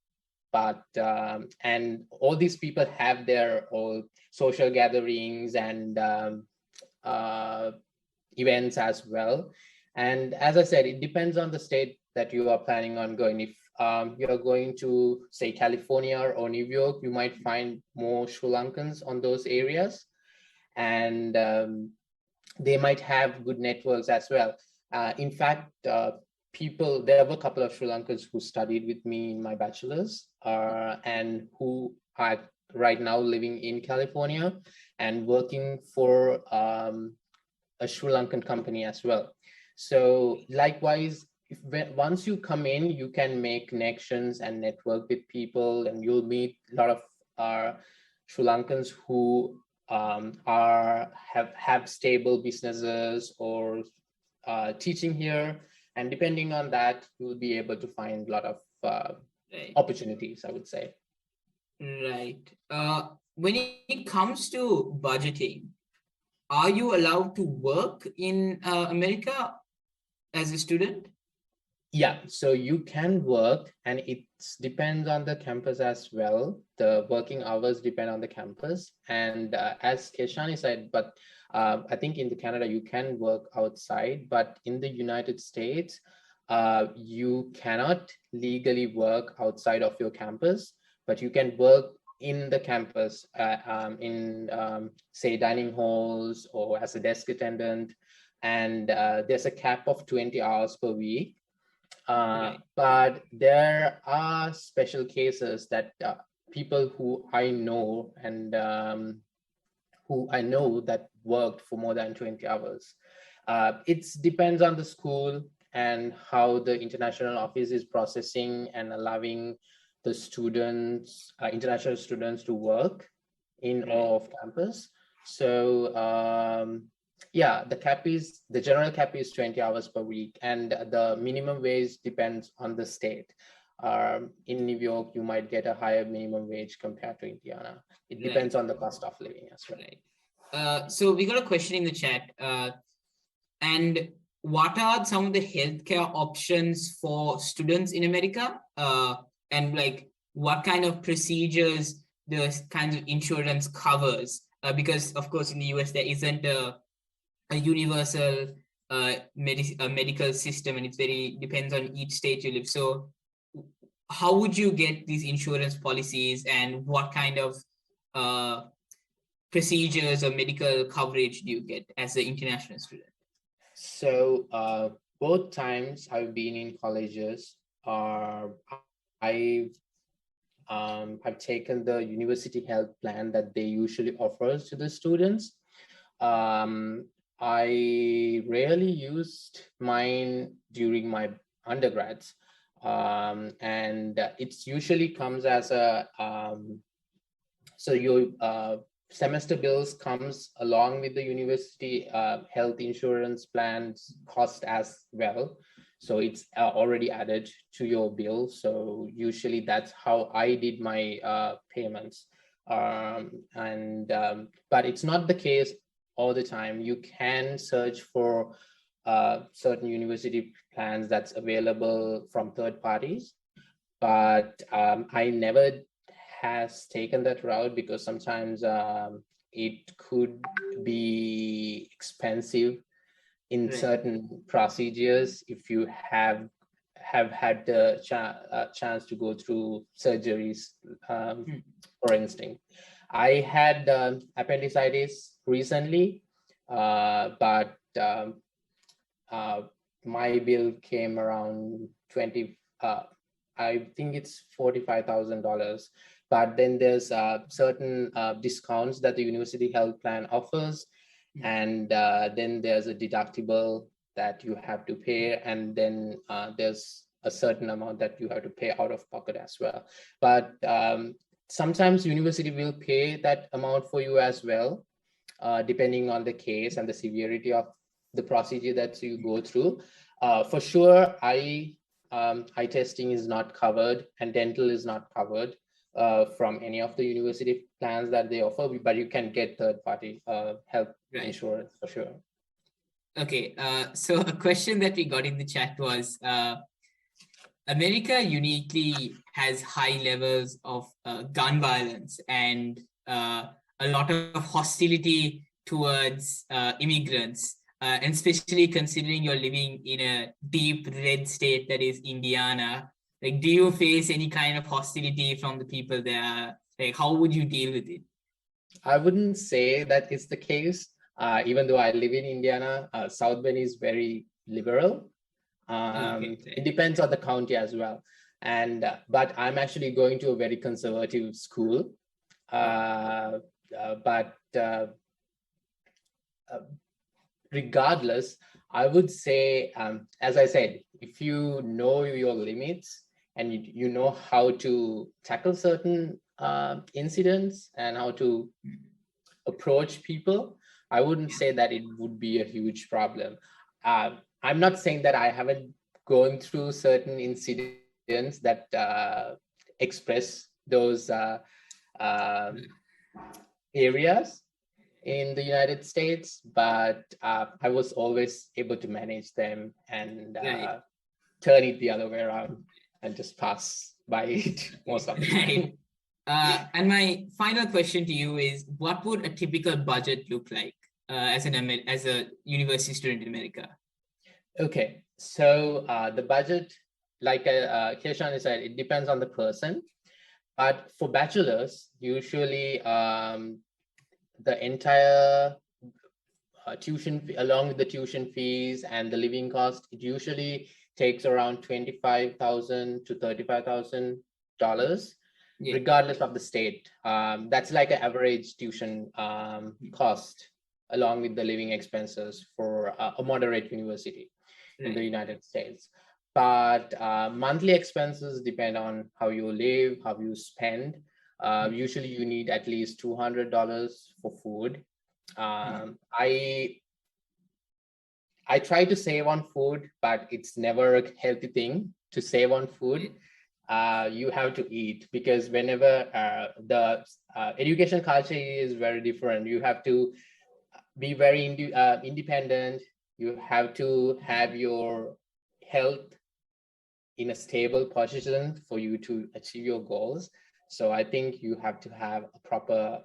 Speaker 7: but and all these people have their own social gatherings and events as well. And as I said, it depends on the state that you are planning on going. If you're going to, say, California or New York, you might find more Sri Lankans on those areas. And they might have good networks as well. In fact, there were a couple of Sri Lankans who studied with me in my bachelor's and who are right now living in California and working for a Sri Lankan company as well. So likewise, once you come in, you can make connections and network with people, and you'll meet a lot of Sri Lankans who have stable businesses or teaching here, and depending on that, you'll be able to find a lot of opportunities, I would say.
Speaker 1: Right. When it comes to budgeting, are you allowed to work in America as a student?
Speaker 7: Yeah, so you can work, and it depends on the campus as well. The working hours depend on the campus. And as Keshani said, but I think in Canada, you can work outside, but in the United States, you cannot legally work outside of your campus, but you can work in the campus in, say, dining halls or as a desk attendant. And there's a cap of 20 hours per week. But there are special cases that people who I know and that worked for more than 20 hours. It depends on the school and how the international office is processing and allowing the students, international students, to work in or off campus. So yeah, the general cap is 20 hours per week, and the minimum wage depends on the state. In New York, you might get a higher minimum wage compared to Indiana. It depends on the cost of living as well.
Speaker 1: Right. So we got a question in the chat. And what are some of the healthcare options for students in America? And what kind of procedures the kinds of insurance covers? Because of course in the US there isn't a universal medical system, and it's depends on each state you live. So how would you get these insurance policies, and what kind of procedures or medical coverage do you get as an international student?
Speaker 7: So both times I've been in colleges, I've taken the university health plan that they usually offers to the students. I rarely used mine during my undergrads, and it usually comes as a so your semester bills comes along with the university health insurance plans cost as well. So it's already added to your bill. So usually that's how I did my payments. But it's not the case all the time. You can search for certain university plans that's available from third parties. But I never has taken that route because sometimes it could be expensive in
Speaker 1: Right.
Speaker 7: certain procedures if you have had the chance to go through surgeries. For instance, I had appendicitis recently, but my bill came around 20. I think it's $45,000. But then there's certain discounts that the university health plan offers, and then there's a deductible that you have to pay, and then there's a certain amount that you have to pay out of pocket as well. But sometimes university will pay that amount for you as well, depending on the case and the severity of the procedure that you go through. For sure, eye testing is not covered and dental is not covered from any of the university plans that they offer, but you can get third-party health insurance for sure.
Speaker 1: Okay, so a question that we got in the chat was, America uniquely has high levels of gun violence and a lot of hostility towards immigrants, and especially considering you're living in a deep red state that is Indiana. Like, do you face any kind of hostility from the people there? Like, how would you deal with it?
Speaker 7: I wouldn't say that is the case. Even though I live in Indiana, South Bend is very liberal. It depends on the county as well. And but I'm actually going to a very conservative school. But regardless, I would say, as I said, if you know your limits and you know how to tackle certain incidents and how to approach people, I wouldn't say that it would be a huge problem. I'm not saying that I haven't gone through certain incidents that express those areas in the United States, but I was always able to manage them and turn it the other way around and just pass by it most of the time.
Speaker 1: And my final question to you is, what would a typical budget look like as a university student in America?
Speaker 7: Okay, so the budget, like Keshan said, it depends on the person. But for bachelors, usually the entire tuition, along with the tuition fees and the living cost, it usually takes around $25,000 to $35,000. Regardless of the state. That's like an average tuition cost along with the living expenses for a moderate university in the United States. But monthly expenses depend on how you live, how you spend. Usually you need at least $200 for food. I try to save on food, but it's never a healthy thing to save on food. You have to eat, because whenever the education culture is very different, you have to be very independent. You have to have your health in a stable position for you to achieve your goals. So I think you have to have a proper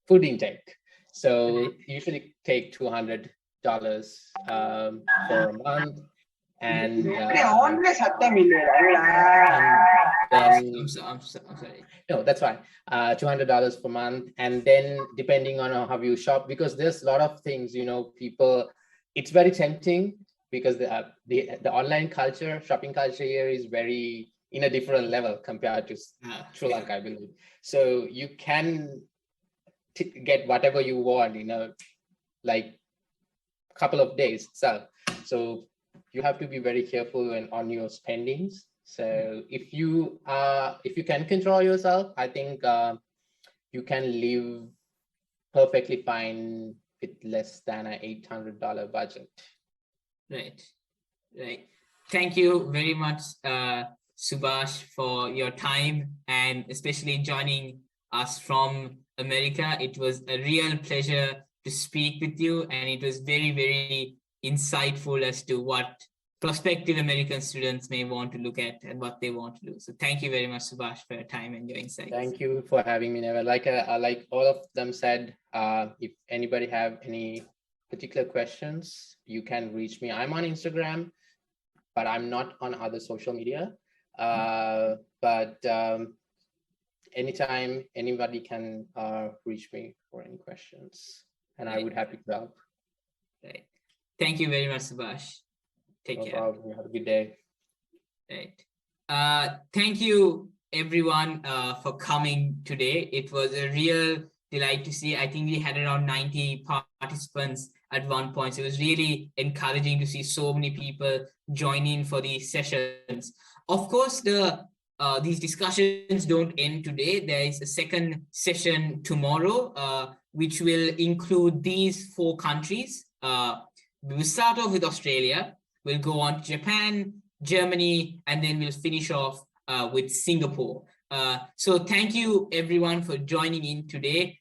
Speaker 7: food intake. So usually take $200 for a month. and
Speaker 1: I'm sorry.
Speaker 7: no, that's fine. $200 per month, and then depending on how you shop, because there's a lot of things, you know, people. It's very tempting because the online culture, shopping culture here is very in a different level compared to Sri Lanka, I believe. So you can get whatever you want in a like couple of days itself. So you have to be very careful on your spendings. So if you can control yourself, I think you can live perfectly fine with less than an $800 budget.
Speaker 1: Right. Thank you very much, Subhash, for your time and especially joining us from America. It was a real pleasure to speak with you, and it was very, very insightful as to what prospective American students may want to look at and what they want to do. So thank you very much, Subhash, for your time and your insights.
Speaker 7: Thank you for having me, Never. Like all of them said, if anybody have any particular questions, you can reach me. I'm on Instagram, but I'm not on other social media. But anytime anybody can reach me for any questions, and I would happy to help.
Speaker 1: Right. Thank you very much, Subhash. Take care.
Speaker 7: No problem. Have a good day.
Speaker 1: Right. Thank you, everyone, for coming today. It was a real delight to see. I think we had around 90 participants at one point. So it was really encouraging to see so many people join in for these sessions. Of course, these discussions don't end today. There is a second session tomorrow, which will include these 4 countries. We will start off with Australia. We'll go on to Japan, Germany, and then we'll finish off with Singapore. So thank you everyone for joining in today.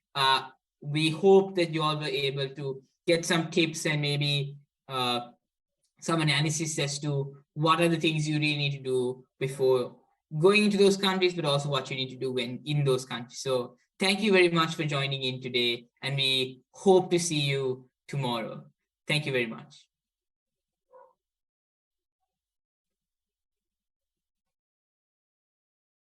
Speaker 1: We hope that you all were able to get some tips and maybe some analysis as to what are the things you really need to do before going into those countries, but also what you need to do when in those countries. So thank you very much for joining in today, and we hope to see you tomorrow. Thank you very much.